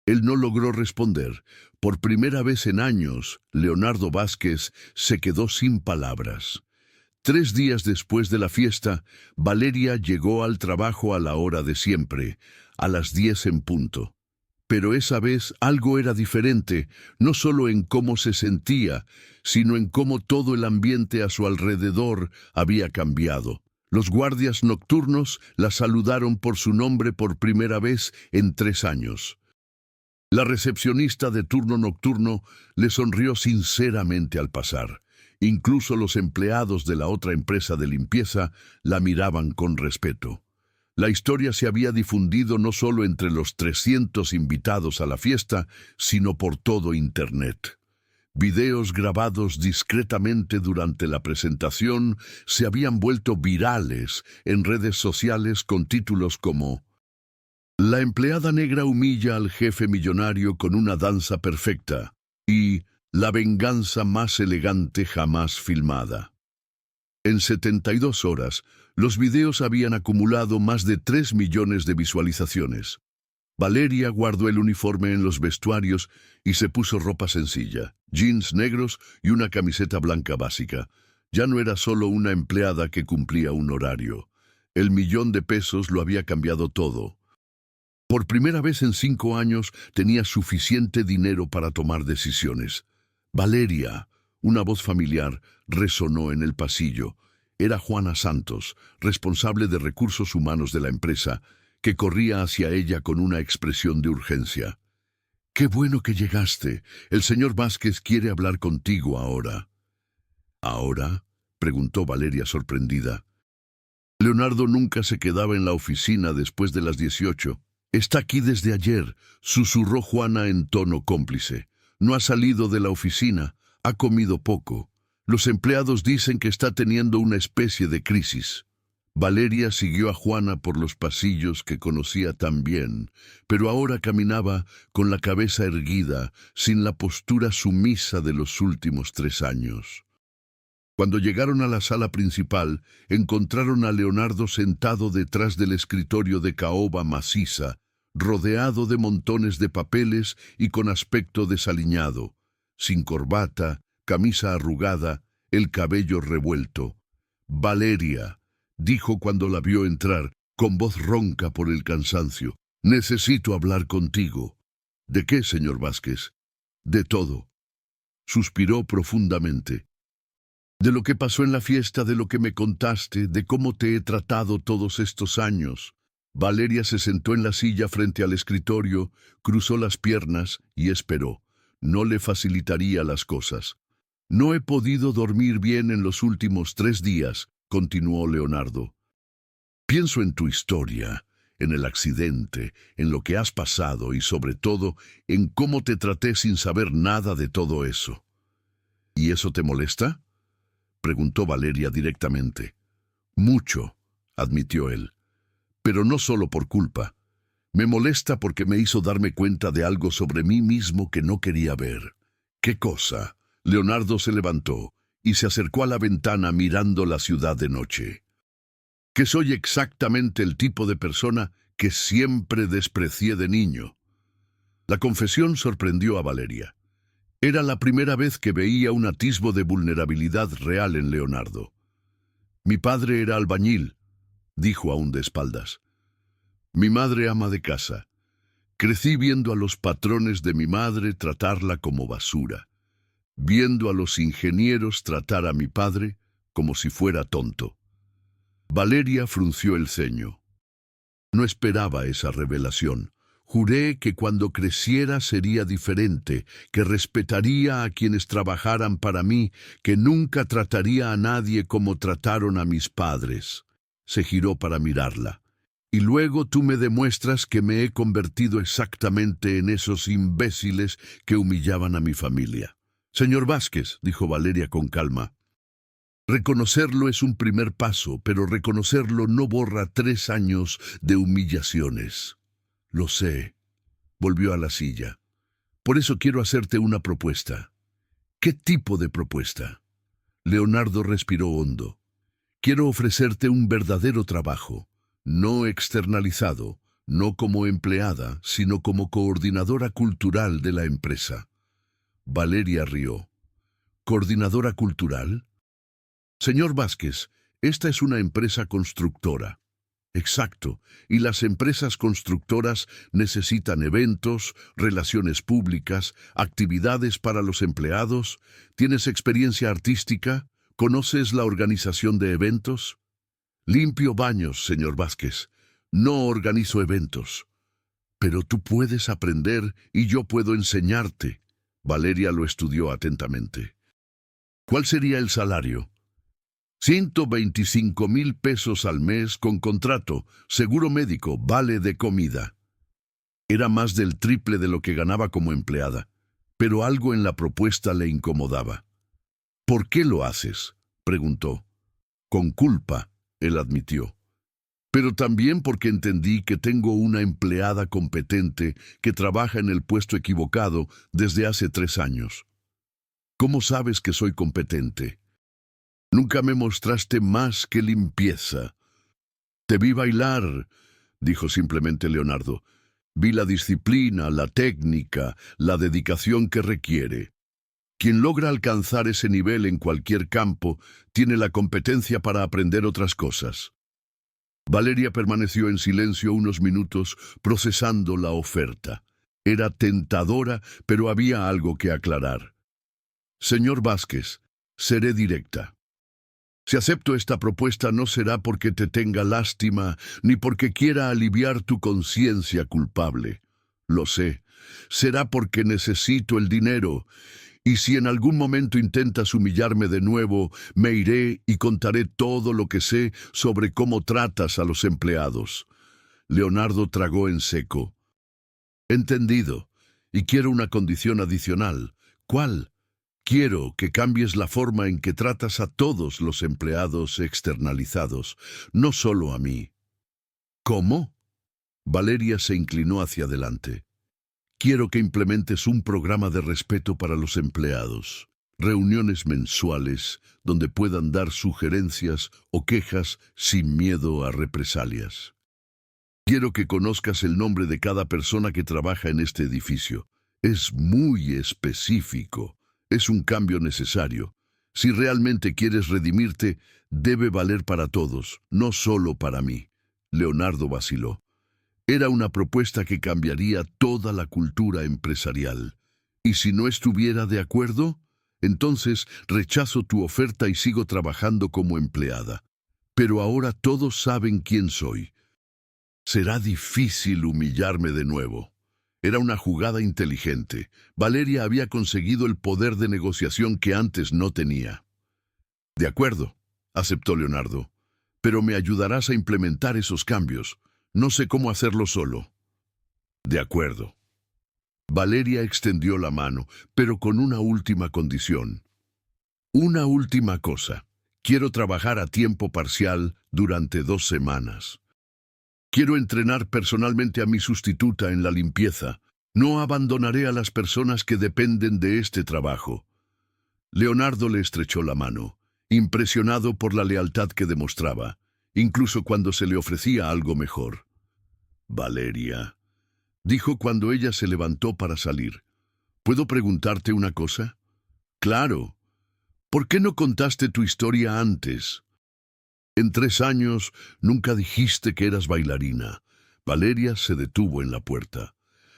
Él no logró responder. Por primera vez en años, Leonardo Vázquez se quedó sin palabras. 3 días después de la fiesta, Valeria llegó al trabajo a la hora de siempre, a las 10 en punto. Pero esa vez algo era diferente, no solo en cómo se sentía, sino en cómo todo el ambiente a su alrededor había cambiado. Los guardias nocturnos la saludaron por su nombre por primera vez en 3 años. La recepcionista de turno nocturno le sonrió sinceramente al pasar. Incluso los empleados de la otra empresa de limpieza la miraban con respeto. La historia se había difundido no solo entre los 300 invitados a la fiesta, sino por todo Internet. Videos grabados discretamente durante la presentación se habían vuelto virales en redes sociales con títulos como «La empleada negra humilla al jefe millonario con una danza perfecta» y «La venganza más elegante jamás filmada». En 72 horas, los videos habían acumulado más de 3 millones de visualizaciones. Valeria guardó el uniforme en los vestuarios y se puso ropa sencilla, jeans negros y una camiseta blanca básica. Ya no era solo una empleada que cumplía un horario. El $1.000.000 lo había cambiado todo. Por primera vez en 5 años tenía suficiente dinero para tomar decisiones. Valeria, una voz familiar, resonó en el pasillo. Era Juana Santos, responsable de recursos humanos de la empresa, que corría hacia ella con una expresión de urgencia. «Qué bueno que llegaste. El señor Vázquez quiere hablar contigo ahora». «¿Ahora?», preguntó Valeria sorprendida. Leonardo nunca se quedaba en la oficina después de las 18. Está aquí desde ayer, susurró Juana en tono cómplice. No ha salido de la oficina, ha comido poco. Los empleados dicen que está teniendo una especie de crisis. Valeria siguió a Juana por los pasillos que conocía tan bien, pero ahora caminaba con la cabeza erguida, sin la postura sumisa de los últimos 3 años. Cuando llegaron a la sala principal, encontraron a Leonardo sentado detrás del escritorio de caoba maciza, rodeado de montones de papeles y con aspecto desaliñado, sin corbata, camisa arrugada, el cabello revuelto. «Valeria», dijo cuando la vio entrar, con voz ronca por el cansancio, «necesito hablar contigo». «¿De qué, señor Vázquez?» «De todo». Suspiró profundamente. «De lo que pasó en la fiesta, de lo que me contaste, de cómo te he tratado todos estos años». Valeria se sentó en la silla frente al escritorio, cruzó las piernas y esperó. No le facilitaría las cosas. «No he podido dormir bien en los últimos 3 días», continuó Leonardo. «Pienso en tu historia, en el accidente, en lo que has pasado y sobre todo en cómo te traté sin saber nada de todo eso». «¿Y eso te molesta?», preguntó Valeria directamente. «Mucho», admitió él. «Pero no solo por culpa. Me molesta porque me hizo darme cuenta de algo sobre mí mismo que no quería ver». «¿Qué cosa?». Leonardo se levantó y se acercó a la ventana mirando la ciudad de noche. «Que soy exactamente el tipo de persona que siempre desprecié de niño». La confesión sorprendió a Valeria. Era la primera vez que veía un atisbo de vulnerabilidad real en Leonardo. «Mi padre era albañil», dijo aún de espaldas. «Mi madre ama de casa. Crecí viendo a los patrones de mi madre tratarla como basura, viendo a los ingenieros tratar a mi padre como si fuera tonto». Valeria frunció el ceño. No esperaba esa revelación. «Juré que cuando creciera sería diferente, que respetaría a quienes trabajaran para mí, que nunca trataría a nadie como trataron a mis padres». Se giró para mirarla. «Y luego tú me demuestras que me he convertido exactamente en esos imbéciles que humillaban a mi familia». «Señor Vázquez», dijo Valeria con calma, «reconocerlo es un primer paso, pero reconocerlo no borra 3 años de humillaciones». «Lo sé», volvió a la silla. «Por eso quiero hacerte una propuesta». «¿Qué tipo de propuesta?». Leonardo respiró hondo. «Quiero ofrecerte un verdadero trabajo, no externalizado, no como empleada, sino como coordinadora cultural de la empresa». Valeria rió. «¿Coordinadora cultural?». «Señor Vázquez, esta es una empresa constructora». «Exacto, y las empresas constructoras necesitan eventos, relaciones públicas, actividades para los empleados. ¿Tienes experiencia artística? ¿Conoces la organización de eventos?». «Limpio baños, señor Vázquez. No organizo eventos». «Pero tú puedes aprender y yo puedo enseñarte». Valeria lo estudió atentamente. «¿Cuál sería el salario?». 125,000 pesos al mes con contrato, seguro médico, vale de comida. Era más del triple de lo que ganaba como empleada, pero algo en la propuesta le incomodaba. «¿Por qué lo haces?», preguntó. «Con culpa», él admitió. «Pero también porque entendí que tengo una empleada competente que trabaja en el puesto equivocado desde hace 3 años». «¿Cómo sabes que soy competente?». «Nunca me mostraste más que limpieza». «Te vi bailar», dijo simplemente Leonardo. «Vi la disciplina, la técnica, la dedicación que requiere. Quien logra alcanzar ese nivel en cualquier campo tiene la competencia para aprender otras cosas». Valeria permaneció en silencio unos minutos procesando la oferta. Era tentadora, pero había algo que aclarar. «Señor Vázquez, seré directa. Si acepto esta propuesta no será porque te tenga lástima ni porque quiera aliviar tu conciencia culpable. Lo sé, será porque necesito el dinero Y si en algún momento intentas humillarme de nuevo, me iré y contaré todo lo que sé sobre cómo tratas a los empleados. Leonardo tragó en seco. Entendido. Y quiero una condición adicional. ¿Cuál? Quiero que cambies la forma en que tratas a todos los empleados externalizados, no solo a mí. ¿Cómo? Valeria se inclinó hacia adelante. Quiero que implementes un programa de respeto para los empleados. Reuniones mensuales donde puedan dar sugerencias o quejas sin miedo a represalias. Quiero que conozcas el nombre de cada persona que trabaja en este edificio. Es muy específico. Es un cambio necesario. Si realmente quieres redimirte, debe valer para todos, no solo para mí. Leonardo vaciló. Era una propuesta que cambiaría toda la cultura empresarial. ¿Y si no estuviera de acuerdo? Entonces rechazo tu oferta y sigo trabajando como empleada. Pero ahora todos saben quién soy. Será difícil humillarme de nuevo. Era una jugada inteligente. Valeria había conseguido el poder de negociación que antes no tenía. De acuerdo, aceptó Leonardo, pero me ayudarás a implementar esos cambios. No sé cómo hacerlo solo. De acuerdo. Valeria extendió la mano, pero con una última condición. Una última cosa. Quiero trabajar a tiempo parcial durante 2 semanas. Quiero entrenar personalmente a mi sustituta en la limpieza. No abandonaré a las personas que dependen de este trabajo. Leonardo le estrechó la mano, impresionado por la lealtad que demostraba, incluso cuando se le ofrecía algo mejor. Valeria, dijo cuando ella se levantó para salir. ¿Puedo preguntarte una cosa? Claro. ¿Por qué no contaste tu historia antes? En 3 años nunca dijiste que eras bailarina. Valeria se detuvo en la puerta.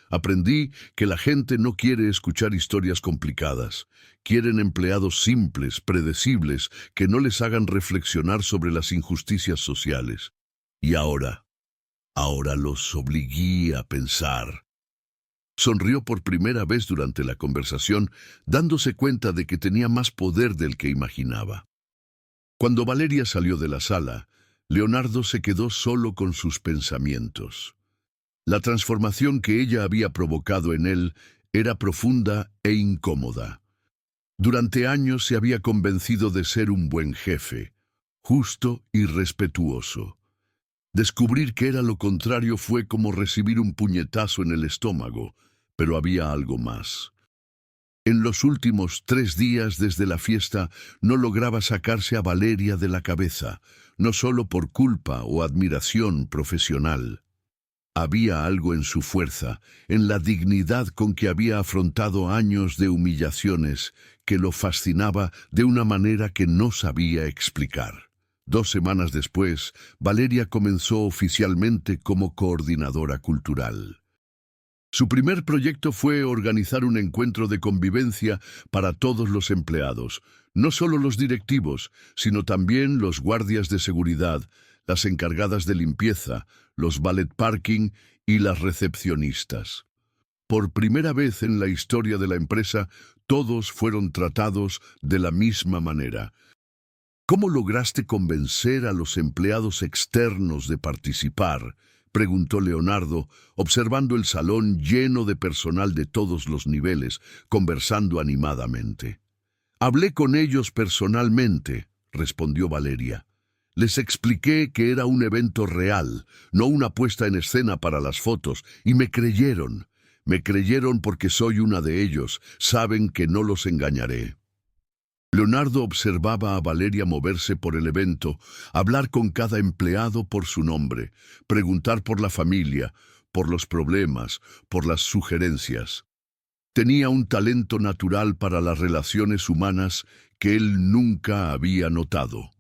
Aprendí que la gente no quiere escuchar historias complicadas. Quieren empleados simples, predecibles, que no les hagan reflexionar sobre las injusticias sociales. Y ahora los obligué a pensar. Sonrió por primera vez durante la conversación, dándose cuenta de que tenía más poder del que imaginaba. Cuando Valeria salió de la sala, Leonardo se quedó solo con sus pensamientos. La transformación que ella había provocado en él era profunda e incómoda. Durante años se había convencido de ser un buen jefe, justo y respetuoso. Descubrir que era lo contrario fue como recibir un puñetazo en el estómago, pero había algo más. En los últimos 3 días desde la fiesta no lograba sacarse a Valeria de la cabeza, no solo por culpa o admiración profesional. Había algo en su fuerza, en la dignidad con que había afrontado años de humillaciones, que lo fascinaba de una manera que no sabía explicar. 2 semanas después, Valeria comenzó oficialmente como coordinadora cultural. Su primer proyecto fue organizar un encuentro de convivencia para todos los empleados, no solo los directivos, sino también los guardias de seguridad, las encargadas de limpieza, los valet parking y las recepcionistas. Por primera vez en la historia de la empresa, todos fueron tratados de la misma manera. ¿Cómo lograste convencer a los empleados externos de participar?, preguntó Leonardo, observando el salón lleno de personal de todos los niveles, conversando animadamente. Hablé con ellos personalmente, respondió Valeria. Les expliqué que era un evento real, no una puesta en escena para las fotos, y me creyeron. Me creyeron porque soy una de ellos, saben que no los engañaré. Leonardo observaba a Valeria moverse por el evento, hablar con cada empleado por su nombre, preguntar por la familia, por los problemas, por las sugerencias. Tenía un talento natural para las relaciones humanas que él nunca había notado.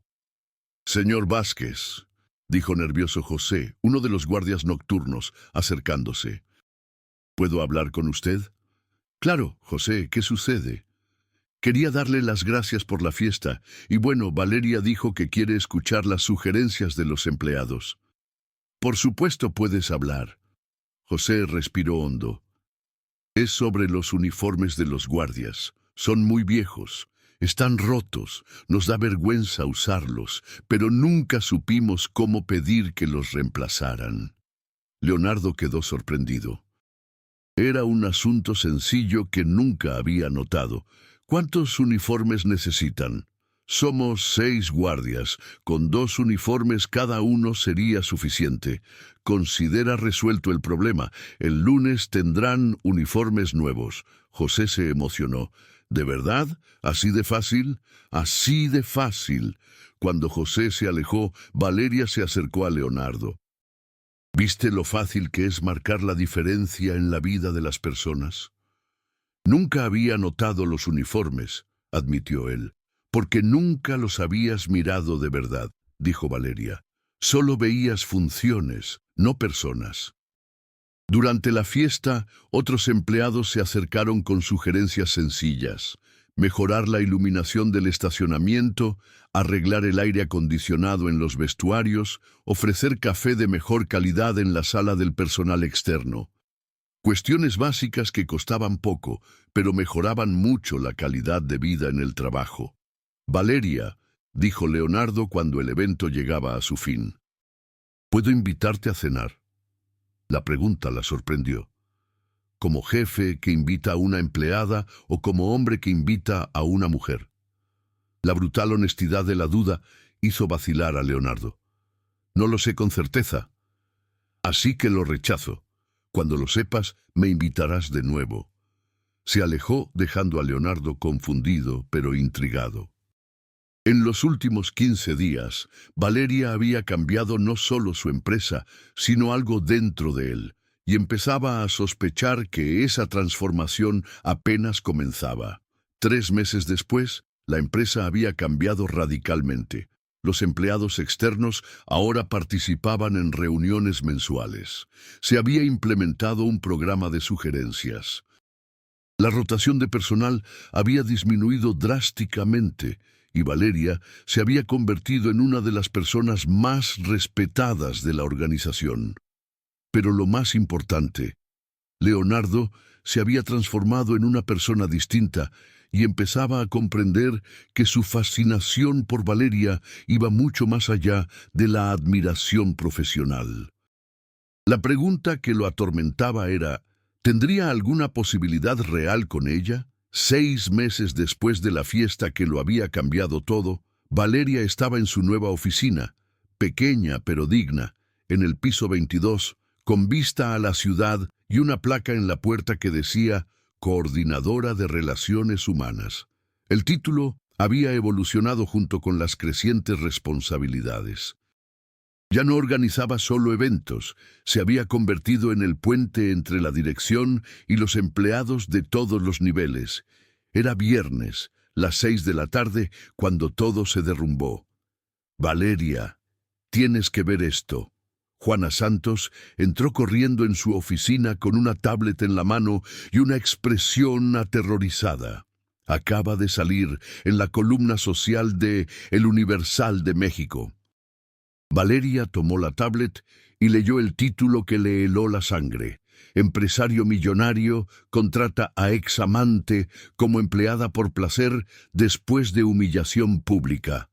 «Señor Vázquez», dijo nervioso José, uno de los guardias nocturnos, acercándose. «¿Puedo hablar con usted?» «Claro, José, ¿qué sucede?» Quería darle las gracias por la fiesta, y bueno, Valeria dijo que quiere escuchar las sugerencias de los empleados. Por supuesto puedes hablar. José respiró hondo. Es sobre los uniformes de los guardias. Son muy viejos, están rotos, nos da vergüenza usarlos, pero nunca supimos cómo pedir que los reemplazaran. Leonardo quedó sorprendido. Era un asunto sencillo que nunca había notado. ¿Cuántos uniformes necesitan? Somos 6 guardias. Con 2 uniformes cada uno sería suficiente. Considera resuelto el problema. El lunes tendrán uniformes nuevos. José se emocionó. ¿De verdad? ¿Así de fácil? Así de fácil. Cuando José se alejó, Valeria se acercó a Leonardo. ¿Viste lo fácil que es marcar la diferencia en la vida de las personas? Nunca había notado los uniformes, admitió él, porque nunca los habías mirado de verdad, dijo Valeria. Solo veías funciones, no personas. Durante la fiesta, otros empleados se acercaron con sugerencias sencillas: mejorar la iluminación del estacionamiento, arreglar el aire acondicionado en los vestuarios, ofrecer café de mejor calidad en la sala del personal externo. Cuestiones básicas que costaban poco, pero mejoraban mucho la calidad de vida en el trabajo. Valeria, dijo Leonardo cuando el evento llegaba a su fin, ¿puedo invitarte a cenar? La pregunta la sorprendió. ¿Como jefe que invita a una empleada o como hombre que invita a una mujer? La brutal honestidad de la duda hizo vacilar a Leonardo. No lo sé con certeza. Así que lo rechazo. Cuando lo sepas, me invitarás de nuevo. Se alejó dejando a Leonardo confundido pero intrigado. En los últimos 15 días, Valeria había cambiado no solo su empresa, sino algo dentro de él, y empezaba a sospechar que esa transformación apenas comenzaba. 3 meses después, la empresa había cambiado radicalmente. Los empleados externos ahora participaban en reuniones mensuales. Se había implementado un programa de sugerencias. La rotación de personal había disminuido drásticamente y Valeria se había convertido en una de las personas más respetadas de la organización. Pero lo más importante, Leonardo se había transformado en una persona distinta y empezaba a comprender que su fascinación por Valeria iba mucho más allá de la admiración profesional. La pregunta que lo atormentaba era: ¿tendría alguna posibilidad real con ella? 6 meses después de la fiesta que lo había cambiado todo, Valeria estaba en su nueva oficina, pequeña pero digna, en el piso 22, con vista a la ciudad y una placa en la puerta que decía Coordinadora de Relaciones Humanas. El título había evolucionado junto con las crecientes responsabilidades. Ya no organizaba solo eventos, se había convertido en el puente entre la dirección y los empleados de todos los niveles. Era viernes, las 6 de la tarde, cuando todo se derrumbó. Valeria, tienes que ver esto. Juana Santos entró corriendo en su oficina con una tablet en la mano y una expresión aterrorizada. Acaba de salir en la columna social de El Universal de México. Valeria tomó la tablet y leyó el título que le heló la sangre. Empresario millonario contrata a examante como empleada por placer después de humillación pública.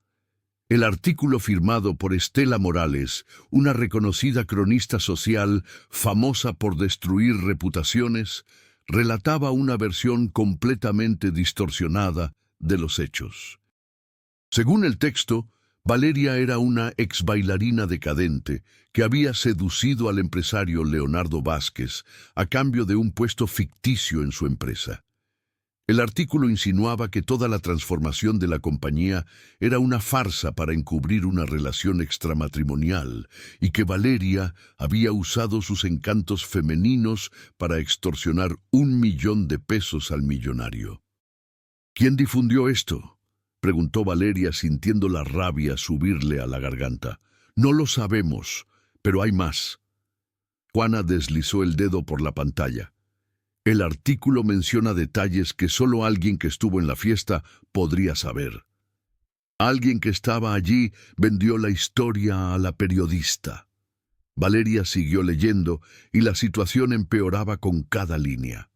El artículo, firmado por Estela Morales, una reconocida cronista social famosa por destruir reputaciones, relataba una versión completamente distorsionada de los hechos. Según el texto, Valeria era una ex bailarina decadente que había seducido al empresario Leonardo Vázquez a cambio de un puesto ficticio en su empresa. El artículo insinuaba que toda la transformación de la compañía era una farsa para encubrir una relación extramatrimonial y que Valeria había usado sus encantos femeninos para extorsionar 1.000.000 de pesos al millonario. ¿Quién difundió esto?, preguntó Valeria, sintiendo la rabia subirle a la garganta. No lo sabemos, pero hay más. Juana deslizó el dedo por la pantalla. El artículo menciona detalles que solo alguien que estuvo en la fiesta podría saber. Alguien que estaba allí vendió la historia a la periodista. Valeria siguió leyendo y la situación empeoraba con cada línea.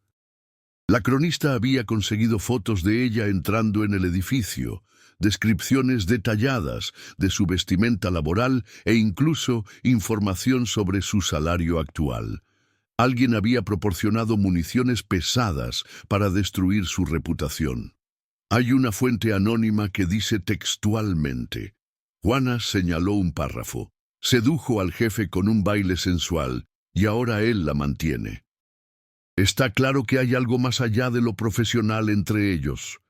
La cronista había conseguido fotos de ella entrando en el edificio, descripciones detalladas de su vestimenta laboral e incluso información sobre su salario actual. Alguien había proporcionado municiones pesadas para destruir su reputación. Hay una fuente anónima que dice textualmente: Juana señaló un párrafo. Sedujo al jefe con un baile sensual y ahora él la mantiene. Está claro que hay algo más allá de lo profesional entre ellos.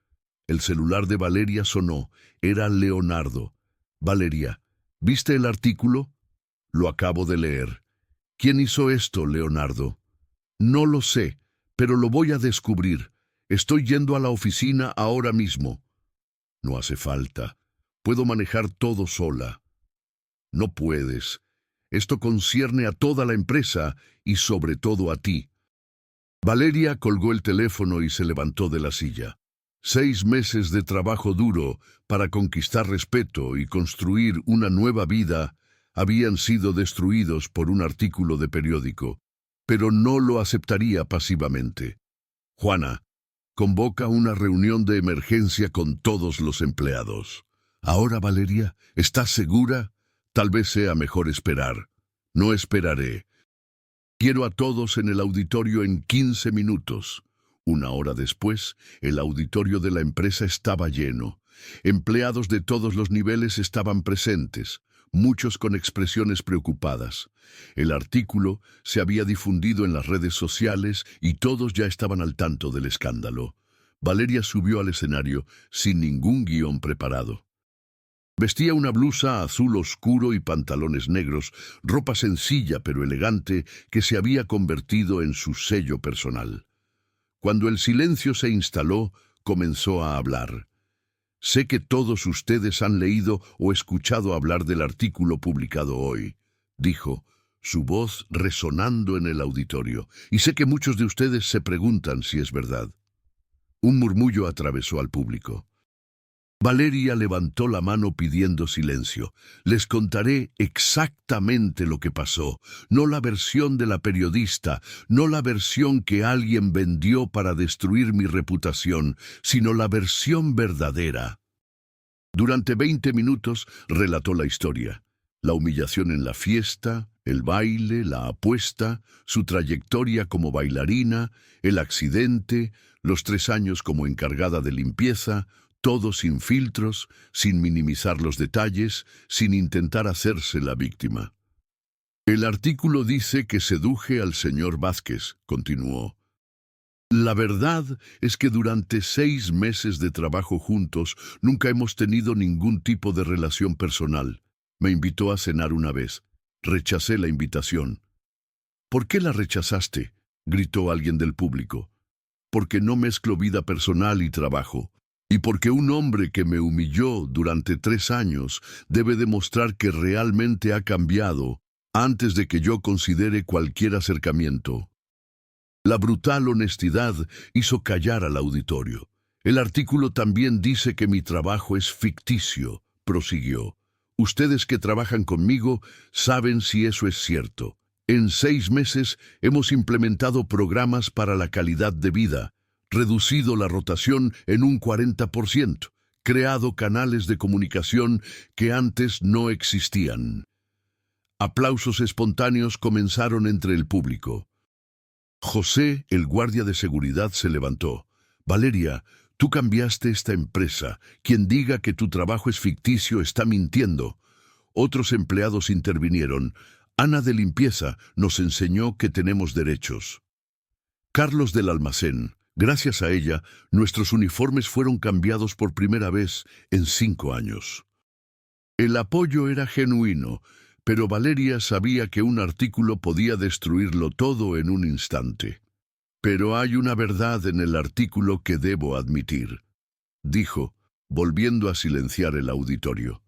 El celular de Valeria sonó. Era Leonardo. Valeria, ¿viste el artículo? Lo acabo de leer. ¿Quién hizo esto, Leonardo? No lo sé, pero lo voy a descubrir. Estoy yendo a la oficina ahora mismo. No hace falta. Puedo manejar todo sola. No puedes. Esto concierne a toda la empresa y sobre todo a ti. Valeria colgó el teléfono y se levantó de la silla. 6 meses de trabajo duro para conquistar respeto y construir una nueva vida habían sido destruidos por un artículo de periódico, pero no lo aceptaría pasivamente. Juana, convoca una reunión de emergencia con todos los empleados. Ahora, Valeria, ¿estás segura? Tal vez sea mejor esperar. No esperaré. Quiero a todos en el auditorio en 15 minutos. 1 hora después, el auditorio de la empresa estaba lleno. Empleados de todos los niveles estaban presentes, muchos con expresiones preocupadas. El artículo se había difundido en las redes sociales y todos ya estaban al tanto del escándalo. Valeria subió al escenario sin ningún guión preparado. Vestía una blusa azul oscuro y pantalones negros, ropa sencilla pero elegante que se había convertido en su sello personal. Cuando el silencio se instaló, comenzó a hablar. Sé que todos ustedes han leído o escuchado hablar del artículo publicado hoy, dijo, su voz resonando en el auditorio, y sé que muchos de ustedes se preguntan si es verdad. Un murmullo atravesó al público. Valeria levantó la mano pidiendo silencio. Les contaré exactamente lo que pasó, no la versión de la periodista, no la versión que alguien vendió para destruir mi reputación, sino la versión verdadera. Durante 20 minutos relató la historia, la humillación en la fiesta, el baile, la apuesta, su trayectoria como bailarina, el accidente, los 3 años como encargada de limpieza, todo sin filtros, sin minimizar los detalles, sin intentar hacerse la víctima. El artículo dice que seduje al señor Vázquez, continuó. La verdad es que durante 6 meses de trabajo juntos nunca hemos tenido ningún tipo de relación personal. Me invitó a cenar una vez. Rechacé la invitación. ¿Por qué la rechazaste?, gritó alguien del público. Porque no mezclo vida personal y trabajo. Y porque un hombre que me humilló durante 3 años debe demostrar que realmente ha cambiado antes de que yo considere cualquier acercamiento. La brutal honestidad hizo callar al auditorio. El artículo también dice que mi trabajo es ficticio, prosiguió. Ustedes que trabajan conmigo saben si eso es cierto. En 6 meses hemos implementado programas para la calidad de vida, reducido la rotación en un 40%, creado canales de comunicación que antes no existían. Aplausos espontáneos comenzaron entre el público. José, el guardia de seguridad, se levantó. Valeria, tú cambiaste esta empresa. Quien diga que tu trabajo es ficticio está mintiendo. Otros empleados intervinieron. Ana de limpieza nos enseñó que tenemos derechos. Carlos del almacén. Gracias a ella, nuestros uniformes fueron cambiados por primera vez en 5 años. El apoyo era genuino, pero Valeria sabía que un artículo podía destruirlo todo en un instante. Pero hay una verdad en el artículo que debo admitir, dijo, volviendo a silenciar el auditorio.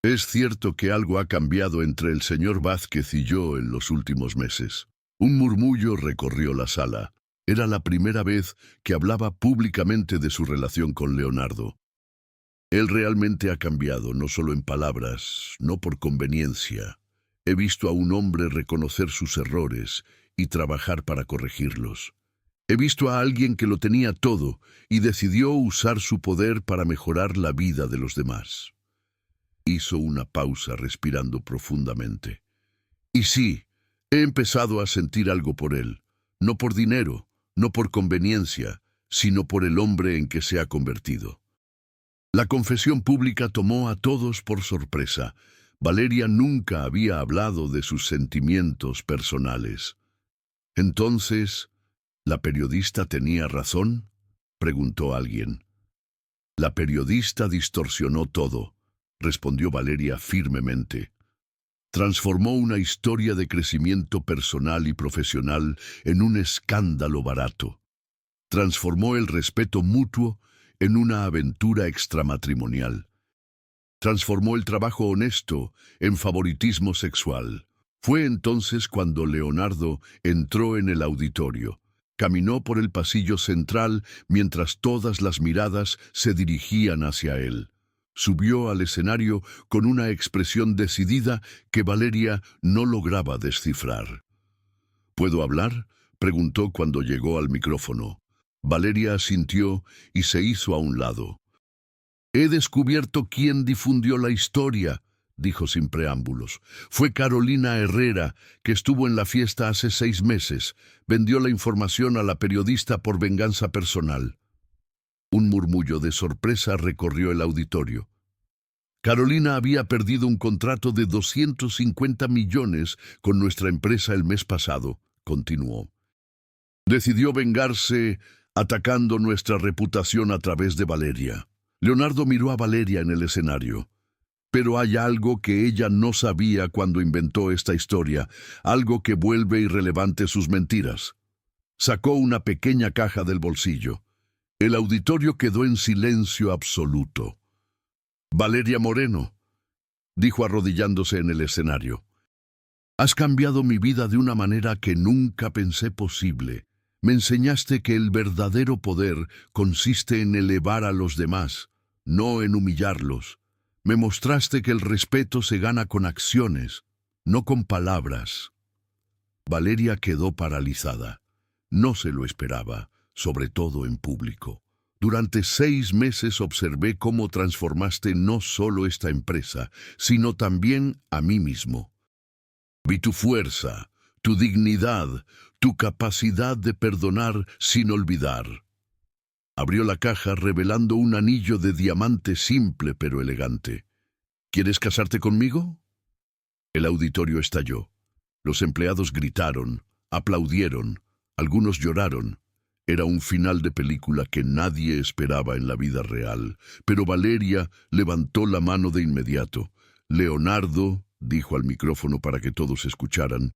Es cierto que algo ha cambiado entre el señor Vázquez y yo en los últimos meses. Un murmullo recorrió la sala. Era la primera vez que hablaba públicamente de su relación con Leonardo. Él realmente ha cambiado, no solo en palabras, no por conveniencia. He visto a un hombre reconocer sus errores y trabajar para corregirlos. He visto a alguien que lo tenía todo y decidió usar su poder para mejorar la vida de los demás. Hizo una pausa respirando profundamente. Y sí, he empezado a sentir algo por él, no por dinero, no por conveniencia, sino por el hombre en que se ha convertido. La confesión pública tomó a todos por sorpresa. Valeria nunca había hablado de sus sentimientos personales. Entonces, ¿la periodista tenía razón?, preguntó alguien. La periodista distorsionó todo, respondió Valeria firmemente. Transformó una historia de crecimiento personal y profesional en un escándalo barato. Transformó el respeto mutuo en una aventura extramatrimonial. Transformó el trabajo honesto en favoritismo sexual. Fue entonces cuando Leonardo entró en el auditorio. Caminó por el pasillo central mientras todas las miradas se dirigían hacia él. Subió al escenario con una expresión decidida que Valeria no lograba descifrar. ¿Puedo hablar?, preguntó cuando llegó al micrófono. Valeria asintió y se hizo a un lado. He descubierto quién difundió la historia, dijo sin preámbulos. Fue Carolina Herrera, que estuvo en la fiesta hace 6 meses. Vendió la información a la periodista por venganza personal. Un murmullo de sorpresa recorrió el auditorio. Carolina había perdido un contrato de 250 millones con nuestra empresa el mes pasado, continuó. Decidió vengarse atacando nuestra reputación a través de Valeria. Leonardo miró a Valeria en el escenario. Pero hay algo que ella no sabía cuando inventó esta historia, algo que vuelve irrelevante sus mentiras. Sacó una pequeña caja del bolsillo. El auditorio quedó en silencio absoluto. Valeria Moreno, dijo arrodillándose en el escenario. Has cambiado mi vida de una manera que nunca pensé posible. Me enseñaste que el verdadero poder consiste en elevar a los demás, no en humillarlos. Me mostraste que el respeto se gana con acciones, no con palabras. Valeria quedó paralizada. No se lo esperaba, sobre todo en público. Durante 6 meses observé cómo transformaste no solo esta empresa, sino también a mí mismo. Vi tu fuerza, tu dignidad, tu capacidad de perdonar sin olvidar. Abrió la caja revelando un anillo de diamante simple pero elegante. ¿Quieres casarte conmigo? El auditorio estalló. Los empleados gritaron, aplaudieron, algunos lloraron. Era un final de película que nadie esperaba en la vida real, pero Valeria levantó la mano de inmediato. Leonardo, dijo al micrófono para que todos escucharan,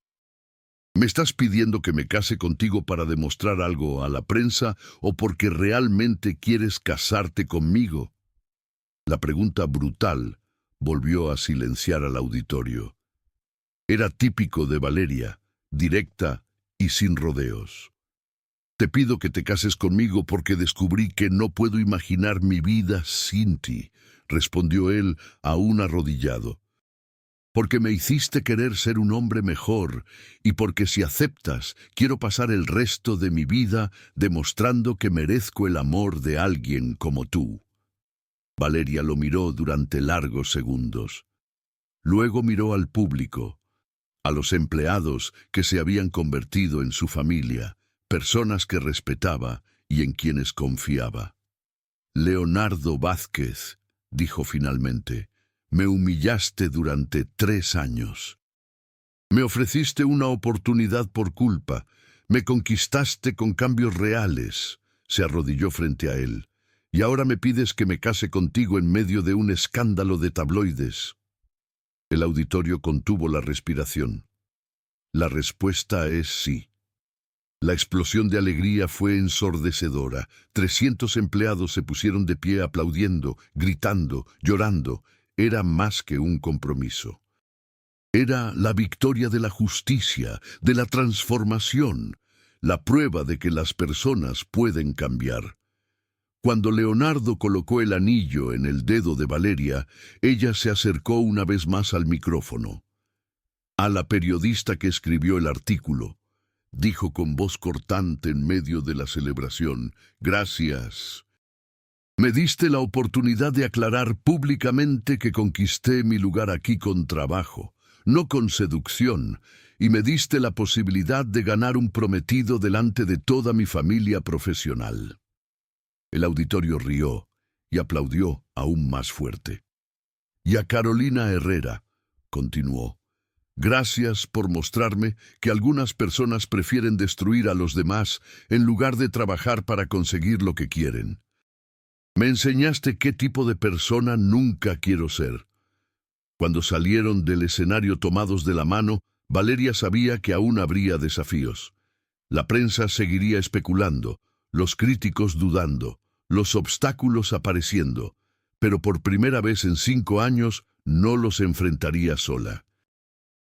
¿me estás pidiendo que me case contigo para demostrar algo a la prensa o porque realmente quieres casarte conmigo? La pregunta brutal volvió a silenciar al auditorio. Era típico de Valeria, directa y sin rodeos. Te pido que te cases conmigo porque descubrí que no puedo imaginar mi vida sin ti, respondió él aún arrodillado. Porque me hiciste querer ser un hombre mejor y porque si aceptas, quiero pasar el resto de mi vida demostrando que merezco el amor de alguien como tú. Valeria lo miró durante largos segundos. Luego miró al público, a los empleados que se habían convertido en su familia, personas que respetaba y en quienes confiaba. Leonardo Vázquez, dijo finalmente, me humillaste durante 3 años. Me ofreciste una oportunidad por culpa. Me conquistaste con cambios reales. Se arrodilló frente a él. Y ahora me pides que me case contigo en medio de un escándalo de tabloides. El auditorio contuvo la respiración. La respuesta es sí. La explosión de alegría fue ensordecedora. 300 empleados se pusieron de pie aplaudiendo, gritando, llorando. Era más que un compromiso. Era la victoria de la justicia, de la transformación, la prueba de que las personas pueden cambiar. Cuando Leonardo colocó el anillo en el dedo de Valeria, ella se acercó una vez más al micrófono. A la periodista que escribió el artículo, dijo con voz cortante en medio de la celebración. Gracias. Me diste la oportunidad de aclarar públicamente que conquisté mi lugar aquí con trabajo, no con seducción, y me diste la posibilidad de ganar un prometido delante de toda mi familia profesional. El auditorio rió y aplaudió aún más fuerte. Y a Carolina Herrera, continuó, gracias por mostrarme que algunas personas prefieren destruir a los demás en lugar de trabajar para conseguir lo que quieren. Me enseñaste qué tipo de persona nunca quiero ser. Cuando salieron del escenario tomados de la mano, Valeria sabía que aún habría desafíos. La prensa seguiría especulando, los críticos dudando, los obstáculos apareciendo, pero por primera vez en 5 años no los enfrentaría sola.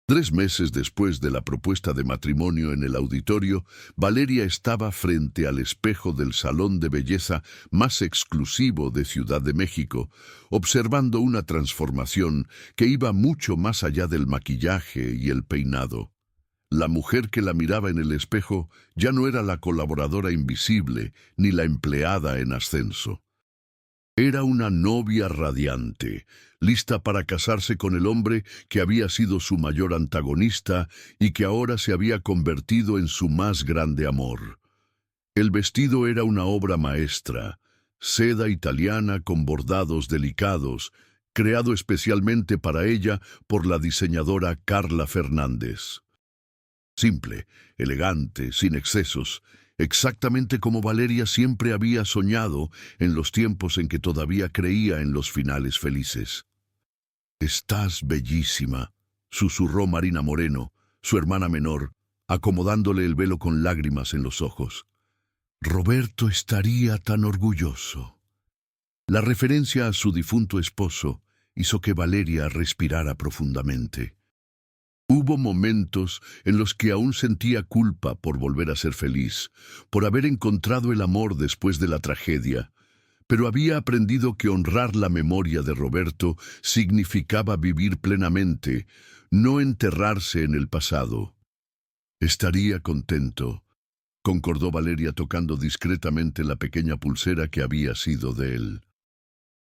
3 meses después de la propuesta de matrimonio en el auditorio, Valeria estaba frente al espejo del salón de belleza más exclusivo de Ciudad de México, observando una transformación que iba mucho más allá del maquillaje y el peinado. La mujer que la miraba en el espejo ya no era la colaboradora invisible ni la empleada en ascenso. Era una novia radiante, lista para casarse con el hombre que había sido su mayor antagonista y que ahora se había convertido en su más grande amor. El vestido era una obra maestra, seda italiana con bordados delicados, creado especialmente para ella por la diseñadora Carla Fernández. Simple, elegante, sin excesos, exactamente como Valeria siempre había soñado en los tiempos en que todavía creía en los finales felices. «Estás bellísima», susurró Marina Moreno, su hermana menor, acomodándole el velo con lágrimas en los ojos. «Roberto estaría tan orgulloso». La referencia a su difunto esposo hizo que Valeria respirara profundamente. Hubo momentos en los que aún sentía culpa por volver a ser feliz, por haber encontrado el amor después de la tragedia, pero había aprendido que honrar la memoria de Roberto significaba vivir plenamente, no enterrarse en el pasado. «Estaría contento», concordó Valeria tocando discretamente la pequeña pulsera que había sido de él.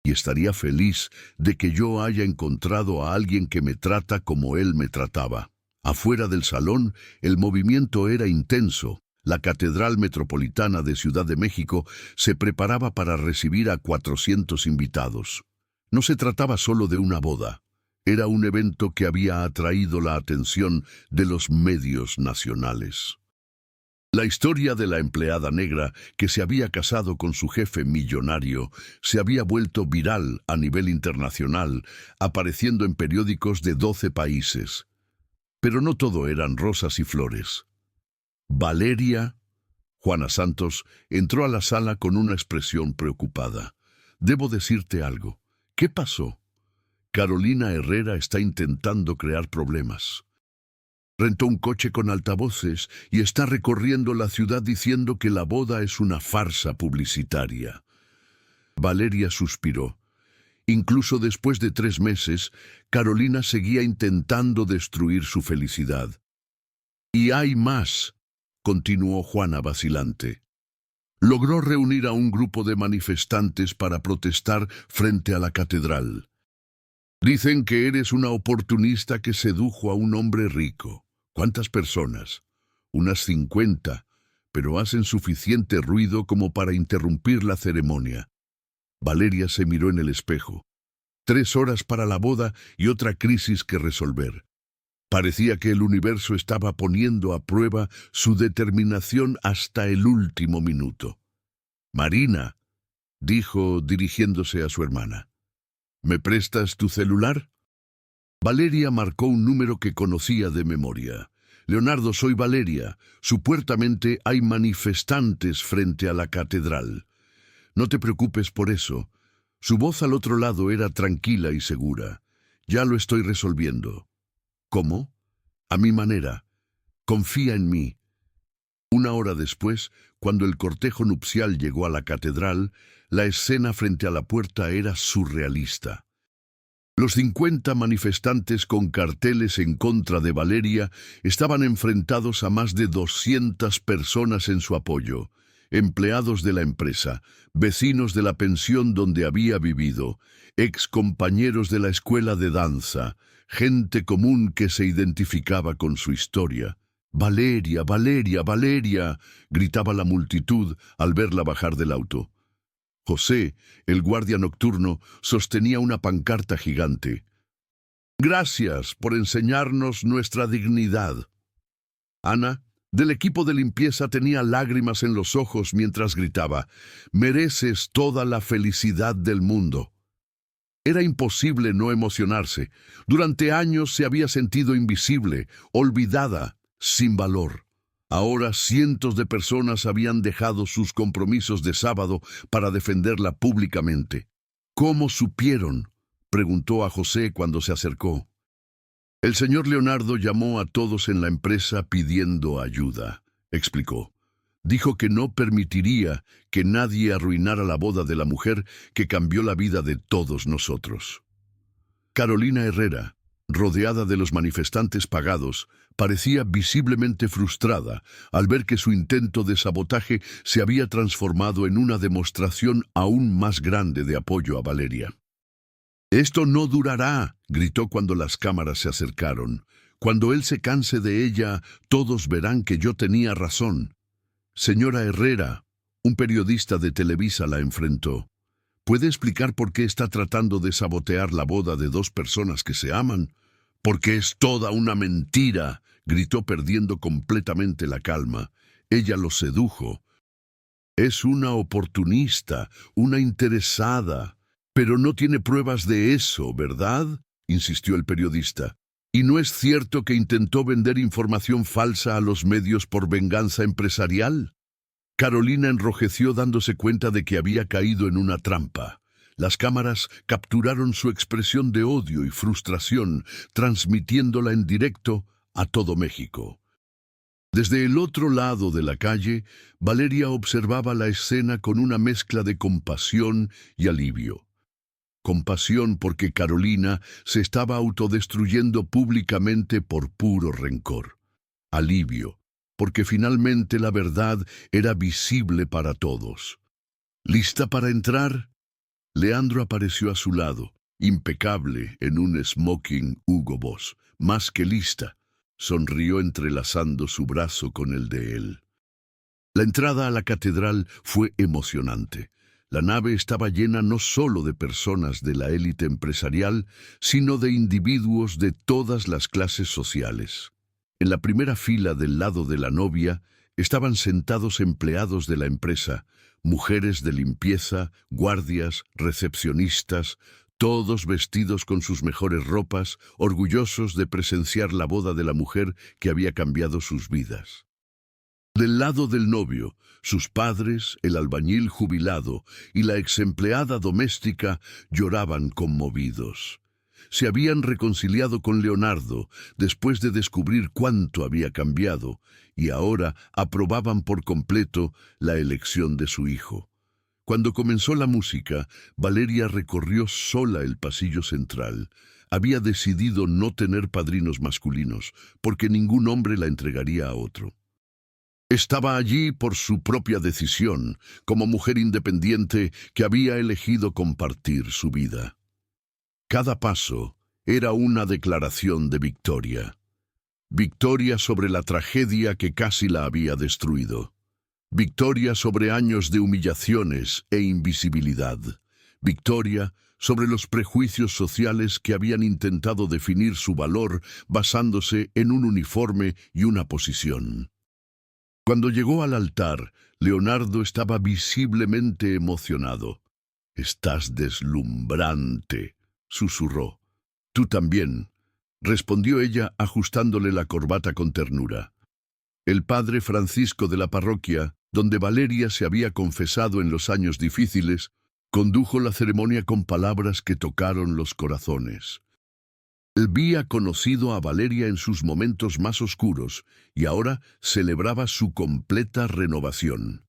«Y estaría feliz de que yo haya encontrado a alguien que me trata como él me trataba». Afuera del salón, el movimiento era intenso. La Catedral Metropolitana de Ciudad de México se preparaba para recibir a 400 invitados. No se trataba solo de una boda. Era un evento que había atraído la atención de los medios nacionales. La historia de la empleada negra que se había casado con su jefe millonario se había vuelto viral a nivel internacional, apareciendo en periódicos de 12 países. Pero no todo eran rosas y flores. Valeria, Juana Santos, entró a la sala con una expresión preocupada. «Debo decirte algo. ¿Qué pasó?» «Carolina Herrera está intentando crear problemas. Rentó un coche con altavoces y está recorriendo la ciudad diciendo que la boda es una farsa publicitaria». Valeria suspiró. Incluso después de 3 meses, Carolina seguía intentando destruir su felicidad. «Y hay más», continuó Juana vacilante. «Logró reunir a un grupo de manifestantes para protestar frente a la catedral. Dicen que eres una oportunista que sedujo a un hombre rico. ¿Cuántas personas? Unas 50, pero hacen suficiente ruido como para interrumpir la ceremonia». Valeria se miró en el espejo. 3 horas para la boda y otra crisis que resolver. Parecía que el universo estaba poniendo a prueba su determinación hasta el último minuto. «Marina», dijo dirigiéndose a su hermana, «¿me prestas tu celular?» Valeria marcó un número que conocía de memoria. «Leonardo, soy Valeria. Supuestamente hay manifestantes frente a la catedral. No te preocupes por eso». Su voz al otro lado era tranquila y segura. «Ya lo estoy resolviendo». «¿Cómo?» «A mi manera. Confía en mí». 1 hora después, cuando el cortejo nupcial llegó a la catedral, la escena frente a la puerta era surrealista. Los 50 manifestantes con carteles en contra de Valeria estaban enfrentados a más de 200 personas en su apoyo, empleados de la empresa, vecinos de la pensión donde había vivido, ex compañeros de la escuela de danza, gente común que se identificaba con su historia. «Valeria, Valeria, Valeria», gritaba la multitud al verla bajar del auto. José, el guardia nocturno, sostenía una pancarta gigante. «Gracias por enseñarnos nuestra dignidad». Ana, del equipo de limpieza, tenía lágrimas en los ojos mientras gritaba: «Mereces toda la felicidad del mundo». Era imposible no emocionarse. Durante años se había sentido invisible, olvidada, sin valor. Ahora cientos de personas habían dejado sus compromisos de sábado para defenderla públicamente. «¿Cómo supieron?», preguntó a José cuando se acercó. «El señor Leonardo llamó a todos en la empresa pidiendo ayuda», explicó. «Dijo que no permitiría que nadie arruinara la boda de la mujer que cambió la vida de todos nosotros». Carolina Herrera, rodeada de los manifestantes pagados, parecía visiblemente frustrada al ver que su intento de sabotaje se había transformado en una demostración aún más grande de apoyo a Valeria. «Esto no durará», gritó cuando las cámaras se acercaron. «Cuando él se canse de ella, todos verán que yo tenía razón». «Señora Herrera», un periodista de Televisa la enfrentó, «¿puede explicar por qué está tratando de sabotear la boda de dos personas que se aman?» «Porque es toda una mentira», gritó perdiendo completamente la calma. «Ella lo sedujo. Es una oportunista, una interesada. Pero no tiene pruebas de eso, ¿verdad?», insistió el periodista. «¿Y no es cierto que intentó vender información falsa a los medios por venganza empresarial?». Carolina enrojeció dándose cuenta de que había caído en una trampa. Las cámaras capturaron su expresión de odio y frustración, transmitiéndola en directo a todo México. Desde el otro lado de la calle, Valeria observaba la escena con una mezcla de compasión y alivio. Compasión porque Carolina se estaba autodestruyendo públicamente por puro rencor. Alivio porque finalmente la verdad era visible para todos. ¿Lista para entrar? Leandro apareció a su lado, impecable en un smoking Hugo Boss, más que lista. Sonrió entrelazando su brazo con el de él. La entrada a la catedral fue emocionante. La nave estaba llena no solo de personas de la élite empresarial, sino de individuos de todas las clases sociales. En la primera fila del lado de la novia estaban sentados empleados de la empresa, mujeres de limpieza, guardias, recepcionistas, todos vestidos con sus mejores ropas, orgullosos de presenciar la boda de la mujer que había cambiado sus vidas. Del lado del novio, sus padres, el albañil jubilado y la exempleada doméstica lloraban conmovidos. Se habían reconciliado con Leonardo después de descubrir cuánto había cambiado y ahora aprobaban por completo la elección de su hijo. Cuando comenzó la música, Valeria recorrió sola el pasillo central. Había decidido no tener padrinos masculinos, porque ningún hombre la entregaría a otro. Estaba allí por su propia decisión, como mujer independiente que había elegido compartir su vida. Cada paso era una declaración de victoria. Victoria sobre la tragedia que casi la había destruido. Victoria sobre años de humillaciones e invisibilidad. Victoria sobre los prejuicios sociales que habían intentado definir su valor basándose en un uniforme y una posición. Cuando llegó al altar, Leonardo estaba visiblemente emocionado. «Estás deslumbrante», susurró. «Tú también», respondió ella ajustándole la corbata con ternura. El padre Francisco de la parroquia, donde Valeria se había confesado en los años difíciles, condujo la ceremonia con palabras que tocaron los corazones. Él había conocido a Valeria en sus momentos más oscuros y ahora celebraba su completa renovación.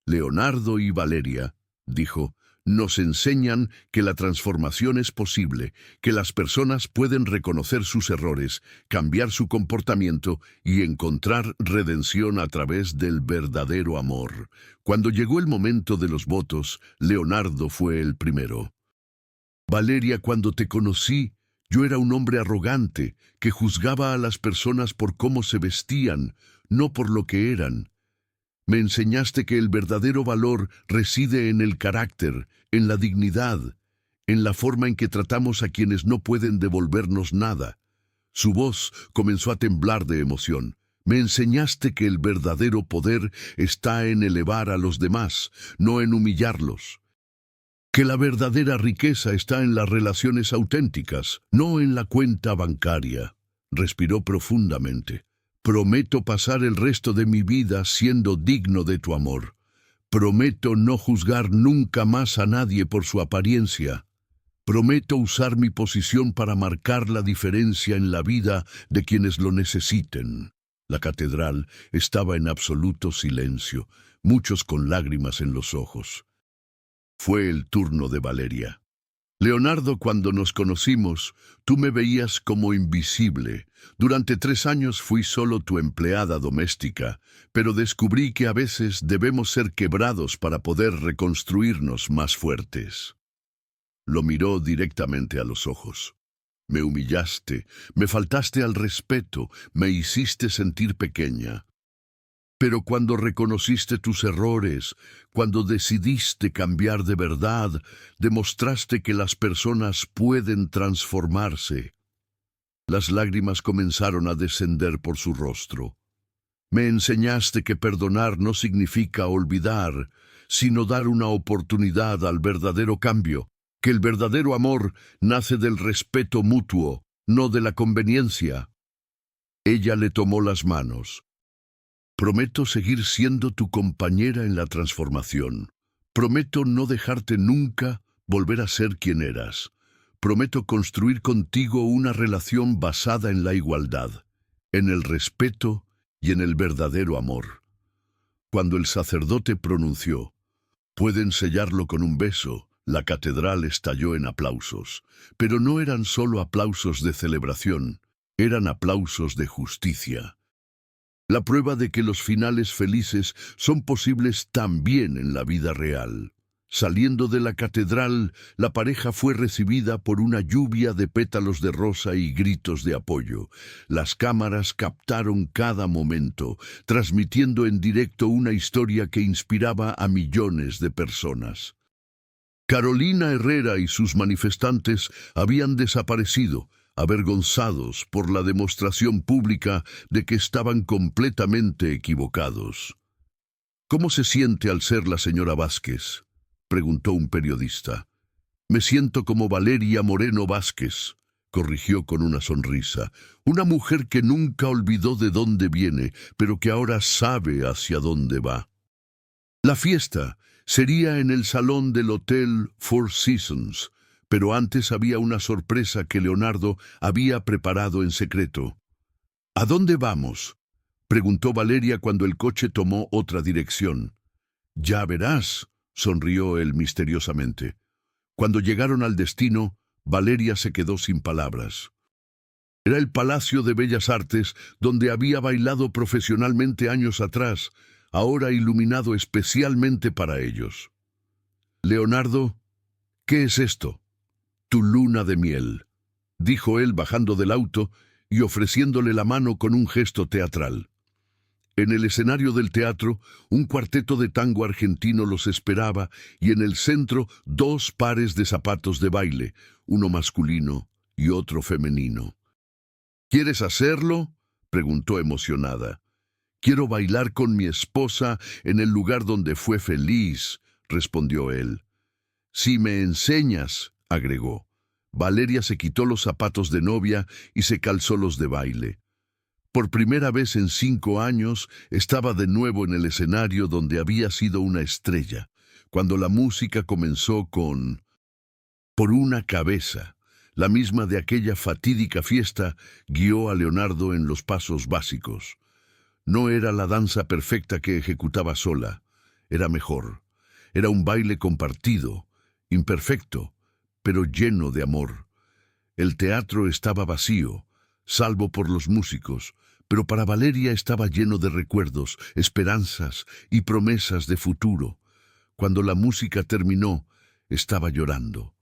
«Leonardo y Valeria», dijo, Nos enseñan que la transformación es posible, que las personas pueden reconocer sus errores, cambiar su comportamiento y encontrar redención a través del verdadero amor. Cuando llegó el momento de los votos, Leonardo fue el primero. Valeria, cuando te conocí, yo era un hombre arrogante que juzgaba a las personas por cómo se vestían, no por lo que eran. Me enseñaste que el verdadero valor reside en el carácter, en la dignidad, en la forma en que tratamos a quienes no pueden devolvernos nada. Su voz comenzó a temblar de emoción. Me enseñaste que el verdadero poder está en elevar a los demás, no en humillarlos. Que la verdadera riqueza está en las relaciones auténticas, no en la cuenta bancaria. Respiró profundamente. Prometo pasar el resto de mi vida siendo digno de tu amor. Prometo no juzgar nunca más a nadie por su apariencia. Prometo usar mi posición para marcar la diferencia en la vida de quienes lo necesiten. La catedral estaba en absoluto silencio, muchos con lágrimas en los ojos. Fue el turno de Valeria. Leonardo, cuando nos conocimos, tú me veías como invisible. Durante 3 años fui solo tu empleada doméstica, pero descubrí que a veces debemos ser quebrados para poder reconstruirnos más fuertes. Lo miró directamente a los ojos. Me humillaste, me faltaste al respeto, me hiciste sentir pequeña. Pero cuando reconociste tus errores, cuando decidiste cambiar de verdad, demostraste que las personas pueden transformarse. Las lágrimas comenzaron a descender por su rostro. Me enseñaste que perdonar no significa olvidar, sino dar una oportunidad al verdadero cambio, que el verdadero amor nace del respeto mutuo, no de la conveniencia. Ella le tomó las manos. Prometo seguir siendo tu compañera en la transformación. Prometo no dejarte nunca volver a ser quien eras. Prometo construir contigo una relación basada en la igualdad, en el respeto y en el verdadero amor. Cuando el sacerdote pronunció, pueden sellarlo con un beso, la catedral estalló en aplausos. Pero no eran solo aplausos de celebración, eran aplausos de justicia. La prueba de que los finales felices son posibles también en la vida real. Saliendo de la catedral, la pareja fue recibida por una lluvia de pétalos de rosa y gritos de apoyo. Las cámaras captaron cada momento, transmitiendo en directo una historia que inspiraba a millones de personas. Carolina Herrera y sus manifestantes habían desaparecido, avergonzados por la demostración pública de que estaban completamente equivocados. ¿Cómo se siente al ser la señora Vázquez?, preguntó un periodista. Me siento como Valeria Moreno Vázquez, corrigió con una sonrisa, una mujer que nunca olvidó de dónde viene, pero que ahora sabe hacia dónde va. La fiesta sería en el salón del Hotel Four Seasons, pero antes había una sorpresa que Leonardo había preparado en secreto. ¿A dónde vamos?, preguntó Valeria cuando el coche tomó otra dirección. Ya verás, sonrió él misteriosamente. Cuando llegaron al destino, Valeria se quedó sin palabras. Era el Palacio de Bellas Artes donde había bailado profesionalmente años atrás, ahora iluminado especialmente para ellos. Leonardo, ¿qué es esto? Tu luna de miel, dijo él bajando del auto y ofreciéndole la mano con un gesto teatral. En el escenario del teatro, un cuarteto de tango argentino los esperaba y en el centro 2 pares de zapatos de baile, uno masculino y otro femenino. ¿Quieres hacerlo?, preguntó emocionada. Quiero bailar con mi esposa en el lugar donde fue feliz, respondió él. Si me enseñas, agregó. Valeria se quitó los zapatos de novia y se calzó los de baile. Por primera vez en 5 años estaba de nuevo en el escenario donde había sido una estrella, cuando la música comenzó con Por una cabeza. La misma de aquella fatídica fiesta guió a Leonardo en los pasos básicos. No era la danza perfecta que ejecutaba sola, era mejor. Era un baile compartido, imperfecto, pero lleno de amor. El teatro estaba vacío, salvo por los músicos, pero para Valeria estaba lleno de recuerdos, esperanzas y promesas de futuro. Cuando la música terminó, estaba llorando.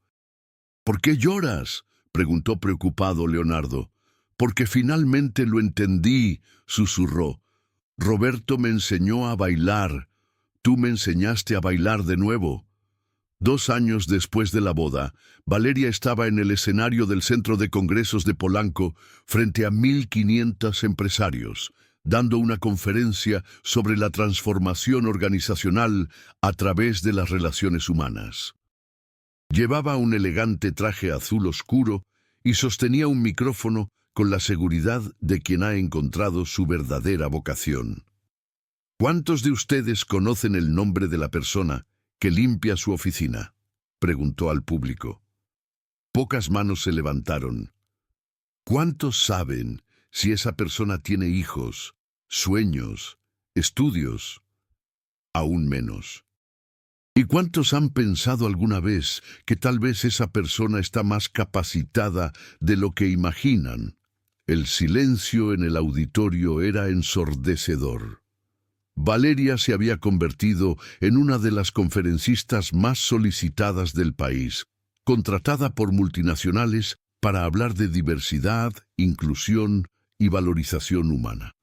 ¿Por qué lloras?, preguntó preocupado Leonardo. Porque finalmente lo entendí, susurró. Roberto me enseñó a bailar. Tú me enseñaste a bailar de nuevo. 2 años después de la boda, Valeria estaba en el escenario del Centro de Congresos de Polanco frente a 1.500 empresarios, dando una conferencia sobre la transformación organizacional a través de las relaciones humanas. Llevaba un elegante traje azul oscuro y sostenía un micrófono con la seguridad de quien ha encontrado su verdadera vocación. ¿Cuántos de ustedes conocen el nombre de la persona que limpia su oficina?, preguntó al público. Pocas manos se levantaron. ¿Cuántos saben si esa persona tiene hijos, sueños, estudios? Aún menos. ¿Y cuántos han pensado alguna vez que tal vez esa persona está más capacitada de lo que imaginan? El silencio en el auditorio era ensordecedor. Valeria se había convertido en una de las conferencistas más solicitadas del país, contratada por multinacionales para hablar de diversidad, inclusión y valorización humana.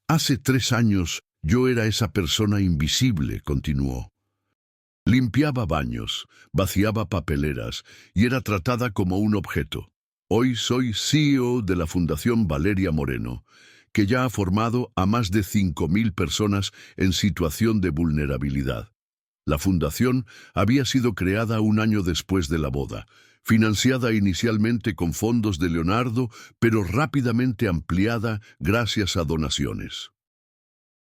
Hace 3 años yo era esa persona invisible, continuó. Limpiaba baños, vaciaba papeleras y era tratada como un objeto. Hoy soy CEO de la Fundación Valeria Moreno, que ya ha formado a más de 5.000 personas en situación de vulnerabilidad. La fundación había sido creada 1 año después de la boda, financiada inicialmente con fondos de Leonardo, pero rápidamente ampliada gracias a donaciones.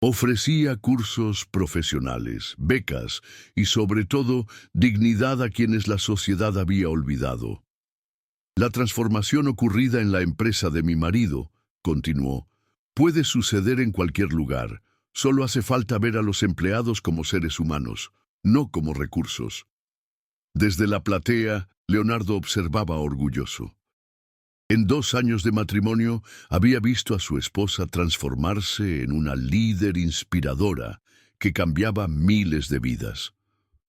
Ofrecía cursos profesionales, becas y, sobre todo, dignidad a quienes la sociedad había olvidado. La transformación ocurrida en la empresa de mi marido, continuó, puede suceder en cualquier lugar. Solo hace falta ver a los empleados como seres humanos, no como recursos. Desde la platea, Leonardo observaba orgulloso. En 2 años de matrimonio había visto a su esposa transformarse en una líder inspiradora que cambiaba miles de vidas.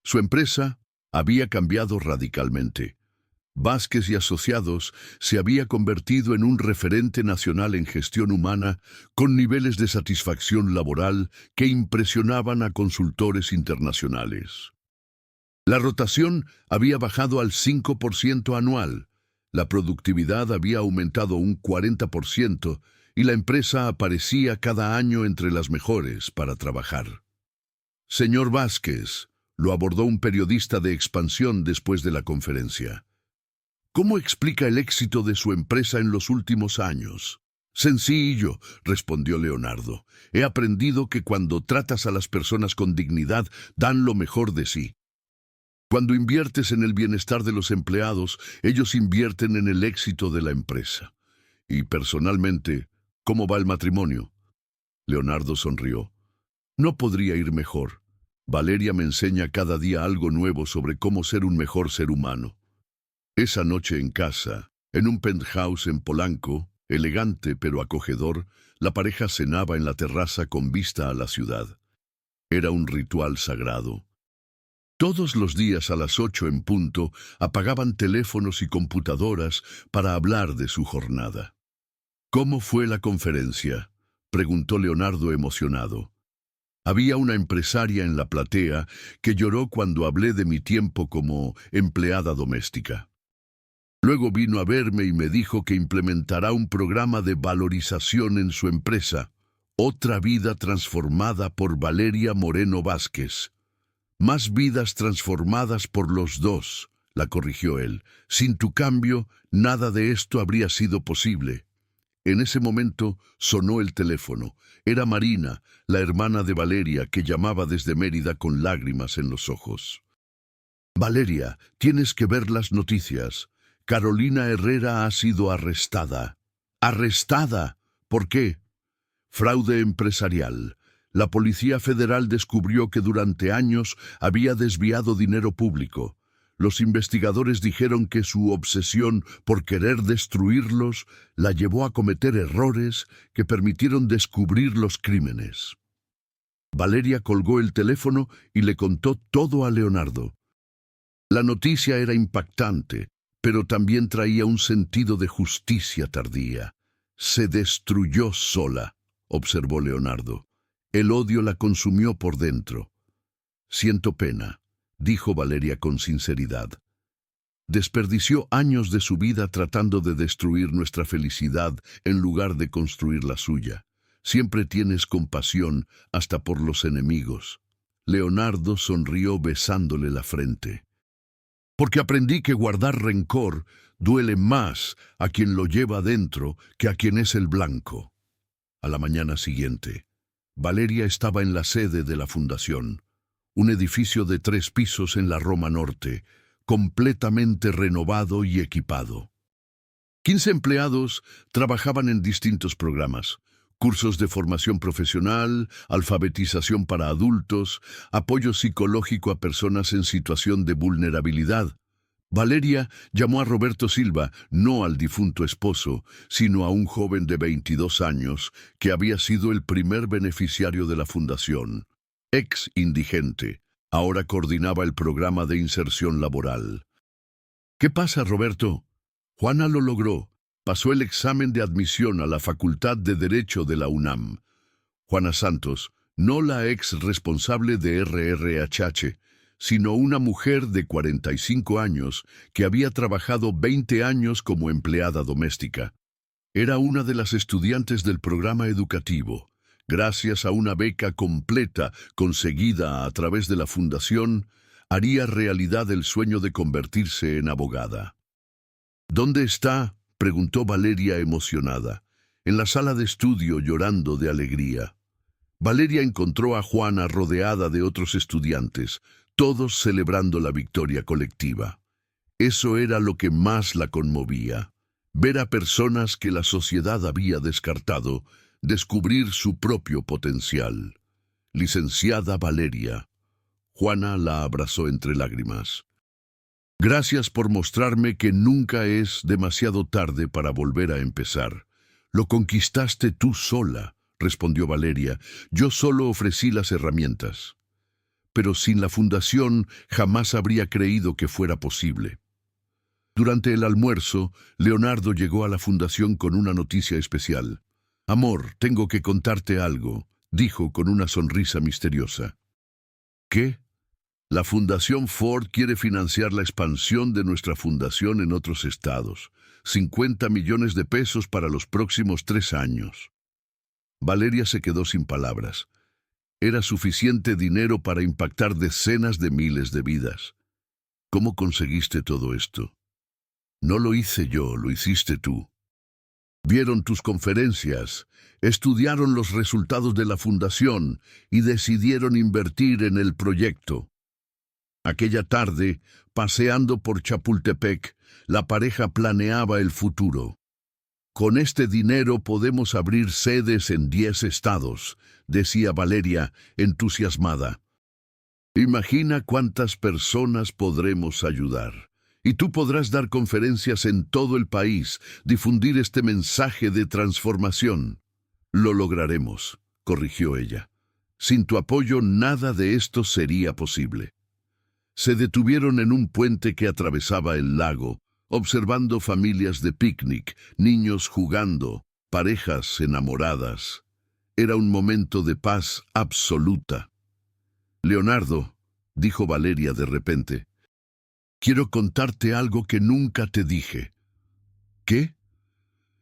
Su empresa había cambiado radicalmente. Vázquez y Asociados se había convertido en un referente nacional en gestión humana con niveles de satisfacción laboral que impresionaban a consultores internacionales. La rotación había bajado al 5% anual. La productividad había aumentado un 40% y la empresa aparecía cada año entre las mejores para trabajar. Señor Vázquez, lo abordó un periodista de Expansión después de la conferencia. ¿Cómo explica el éxito de su empresa en los últimos años? Sencillo, respondió Leonardo. He aprendido que cuando tratas a las personas con dignidad, dan lo mejor de sí. Cuando inviertes en el bienestar de los empleados, ellos invierten en el éxito de la empresa. Y personalmente, ¿cómo va el matrimonio? Leonardo sonrió. No podría ir mejor. Valeria me enseña cada día algo nuevo sobre cómo ser un mejor ser humano. Esa noche en casa, en un penthouse en Polanco, elegante pero acogedor, la pareja cenaba en la terraza con vista a la ciudad. Era un ritual sagrado. Todos los días a las 8 en punto apagaban teléfonos y computadoras para hablar de su jornada. ¿Cómo fue la conferencia?, preguntó Leonardo emocionado. Había una empresaria en la platea que lloró cuando hablé de mi tiempo como empleada doméstica. Luego vino a verme y me dijo que implementará un programa de valorización en su empresa. Otra vida transformada por Valeria Moreno Vázquez. Más vidas transformadas por los dos, la corrigió él. Sin tu cambio, nada de esto habría sido posible. En ese momento sonó el teléfono. Era Marina, la hermana de Valeria, que llamaba desde Mérida con lágrimas en los ojos. Valeria, tienes que ver las noticias. Carolina Herrera ha sido arrestada. ¿Arrestada? ¿Por qué? Fraude empresarial. La Policía Federal descubrió que durante años había desviado dinero público. Los investigadores dijeron que su obsesión por querer destruirlos la llevó a cometer errores que permitieron descubrir los crímenes. Valeria colgó el teléfono y le contó todo a Leonardo. La noticia era impactante, pero también traía un sentido de justicia tardía. Se destruyó sola, observó Leonardo. El odio la consumió por dentro. Siento pena, dijo Valeria con sinceridad. Desperdició años de su vida tratando de destruir nuestra felicidad en lugar de construir la suya. Siempre tienes compasión hasta por los enemigos. Leonardo sonrió besándole la frente. Porque aprendí que guardar rencor duele más a quien lo lleva dentro que a quien es el blanco. A la mañana siguiente, Valeria estaba en la sede de la fundación, un edificio de 3 pisos en la Roma Norte, completamente renovado y equipado. 15 empleados trabajaban en distintos programas: cursos de formación profesional, alfabetización para adultos, apoyo psicológico a personas en situación de vulnerabilidad. Valeria llamó a Roberto Silva, no al difunto esposo, sino a un joven de 22 años que había sido el primer beneficiario de la fundación. Ex indigente, ahora coordinaba el programa de inserción laboral. ¿Qué pasa, Roberto? Juana lo logró. Pasó el examen de admisión a la Facultad de Derecho de la UNAM. Juana Santos, no la ex responsable de RRHH, sino una mujer de 45 años que había trabajado 20 años como empleada doméstica. Era una de las estudiantes del programa educativo. Gracias a una beca completa conseguida a través de la fundación, haría realidad el sueño de convertirse en abogada. ¿Dónde está?, preguntó Valeria emocionada. En la sala de estudio, llorando de alegría. Valeria encontró a Juana rodeada de otros estudiantes, todos celebrando la victoria colectiva. Eso era lo que más la conmovía: ver a personas que la sociedad había descartado descubrir su propio potencial. Licenciada Valeria. Juana la abrazó entre lágrimas. Gracias por mostrarme que nunca es demasiado tarde para volver a empezar. Lo conquistaste tú sola, respondió Valeria. Yo solo ofrecí las herramientas. Pero sin la fundación jamás habría creído que fuera posible. Durante el almuerzo, Leonardo llegó a la fundación con una noticia especial. Amor, tengo que contarte algo, dijo con una sonrisa misteriosa. ¿Qué? La Fundación Ford quiere financiar la expansión de nuestra fundación en otros estados. 50 millones de pesos para los próximos 3 años. Valeria se quedó sin palabras. Era suficiente dinero para impactar decenas de miles de vidas. ¿Cómo conseguiste todo esto? No lo hice yo, lo hiciste tú. Vieron tus conferencias, estudiaron los resultados de la fundación y decidieron invertir en el proyecto. Aquella tarde, paseando por Chapultepec, la pareja planeaba el futuro. Con este dinero podemos abrir sedes en 10 estados, decía Valeria, entusiasmada. Imagina cuántas personas podremos ayudar. Y tú podrás dar conferencias en todo el país, difundir este mensaje de transformación. Lo lograremos, corrigió ella. Sin tu apoyo nada de esto sería posible. Se detuvieron en un puente que atravesaba el lago, observando familias de picnic, niños jugando, parejas enamoradas. Era un momento de paz absoluta. Leonardo, dijo Valeria de repente, quiero contarte algo que nunca te dije. ¿Qué?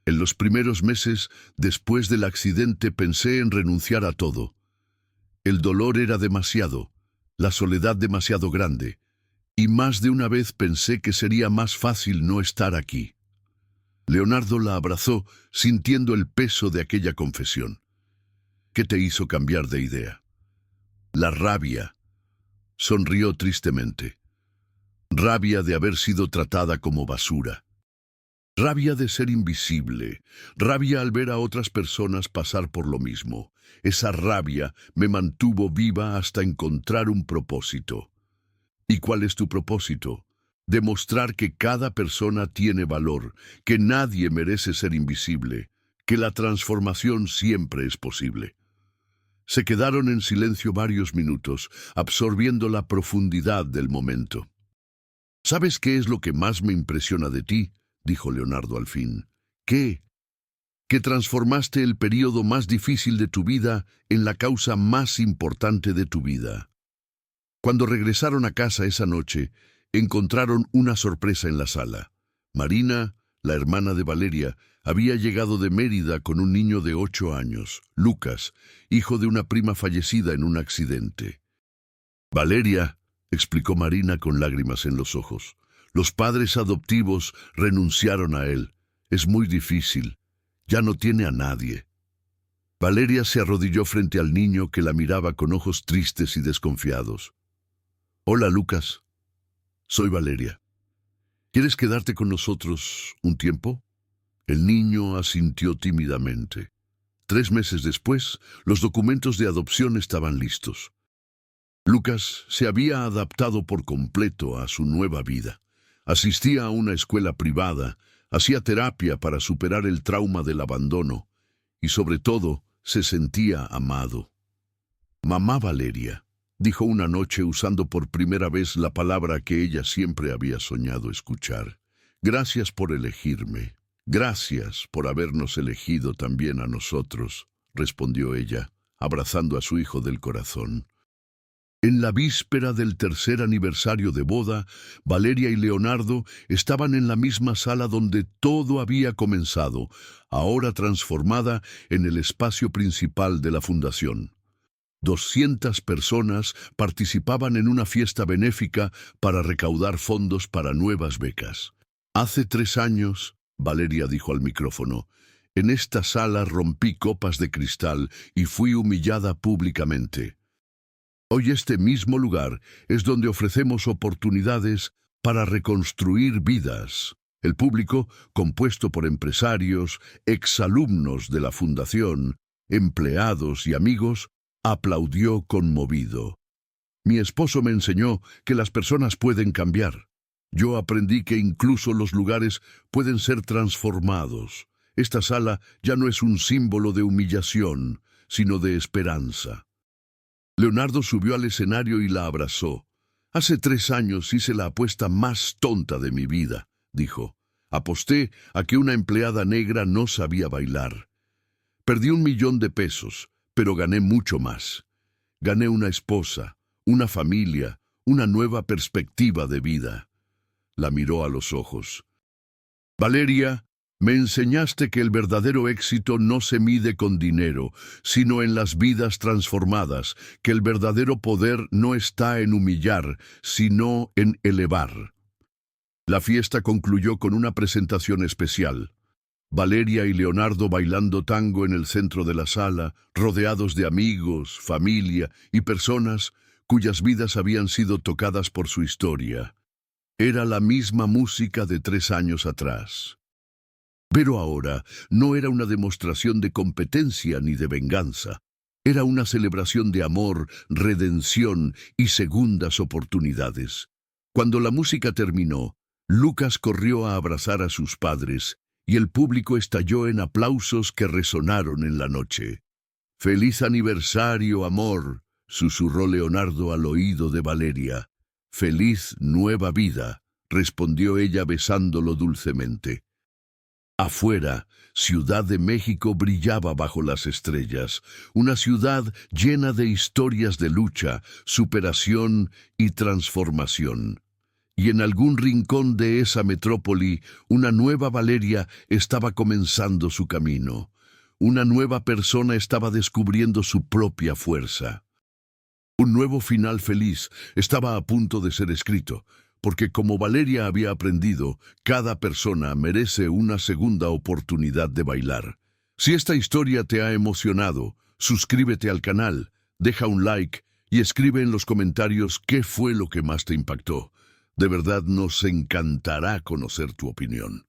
En los primeros meses, después del accidente, pensé en renunciar a todo. El dolor era demasiado, la soledad demasiado grande, y más de una vez pensé que sería más fácil no estar aquí. Leonardo la abrazó, sintiendo el peso de aquella confesión. ¿Qué te hizo cambiar de idea? La rabia. Sonrió tristemente. Rabia de haber sido tratada como basura. Rabia de ser invisible. Rabia al ver a otras personas pasar por lo mismo. Esa rabia me mantuvo viva hasta encontrar un propósito. ¿Y cuál es tu propósito? Demostrar que cada persona tiene valor, que nadie merece ser invisible, que la transformación siempre es posible. Se quedaron en silencio varios minutos, absorbiendo la profundidad del momento. ¿Sabes qué es lo que más me impresiona de ti?, dijo Leonardo al fin. ¿Qué? Que transformaste el período más difícil de tu vida en la causa más importante de tu vida. Cuando regresaron a casa esa noche, encontraron una sorpresa en la sala. Marina, la hermana de Valeria, había llegado de Mérida con un niño de 8 años, Lucas, hijo de una prima fallecida en un accidente. Valeria, explicó Marina con lágrimas en los ojos, los padres adoptivos renunciaron a él. Es muy difícil. Ya no tiene a nadie. Valeria se arrodilló frente al niño que la miraba con ojos tristes y desconfiados. Hola, Lucas. Soy Valeria. ¿Quieres quedarte con nosotros un tiempo? El niño asintió tímidamente. 3 meses después, los documentos de adopción estaban listos. Lucas se había adaptado por completo a su nueva vida. Asistía a una escuela privada, hacía terapia para superar el trauma del abandono y, sobre todo, se sentía amado. Mamá Valeria, dijo una noche usando por primera vez la palabra que ella siempre había soñado escuchar. Gracias por elegirme. Gracias por habernos elegido también a nosotros, respondió ella, abrazando a su hijo del corazón. En la víspera del 3er aniversario de boda, Valeria y Leonardo estaban en la misma sala donde todo había comenzado, ahora transformada en el espacio principal de la fundación. 200 personas participaban en una fiesta benéfica para recaudar fondos para nuevas becas. Hace 3 años, Valeria dijo al micrófono, en esta sala rompí copas de cristal y fui humillada públicamente. Hoy este mismo lugar es donde ofrecemos oportunidades para reconstruir vidas. El público, compuesto por empresarios, exalumnos de la fundación, empleados y amigos, aplaudió conmovido. Mi esposo me enseñó que las personas pueden cambiar. Yo aprendí que incluso los lugares pueden ser transformados. Esta sala ya no es un símbolo de humillación, sino de esperanza. Leonardo subió al escenario y la abrazó. Hace 3 años hice la apuesta más tonta de mi vida, dijo. Aposté a que una empleada negra no sabía bailar. Perdí $1 millón, pero gané mucho más. Gané una esposa, una familia, una nueva perspectiva de vida. La miró a los ojos. Valeria, me enseñaste que el verdadero éxito no se mide con dinero, sino en las vidas transformadas, que el verdadero poder no está en humillar, sino en elevar. La fiesta concluyó con una presentación especial. Valeria y Leonardo bailando tango en el centro de la sala, rodeados de amigos, familia y personas cuyas vidas habían sido tocadas por su historia. Era la misma música de 3 años atrás. Pero ahora no era una demostración de competencia ni de venganza. Era una celebración de amor, redención y segundas oportunidades. Cuando la música terminó, Lucas corrió a abrazar a sus padres y el público estalló en aplausos que resonaron en la noche. «Feliz aniversario, amor», susurró Leonardo al oído de Valeria. «Feliz nueva vida», respondió ella besándolo dulcemente. Afuera, Ciudad de México brillaba bajo las estrellas, una ciudad llena de historias de lucha, superación y transformación. Y en algún rincón de esa metrópoli, una nueva Valeria estaba comenzando su camino. Una nueva persona estaba descubriendo su propia fuerza. Un nuevo final feliz estaba a punto de ser escrito, porque como Valeria había aprendido, cada persona merece una segunda oportunidad de bailar. Si esta historia te ha emocionado, suscríbete al canal, deja un like y escribe en los comentarios qué fue lo que más te impactó. De verdad nos encantará conocer tu opinión.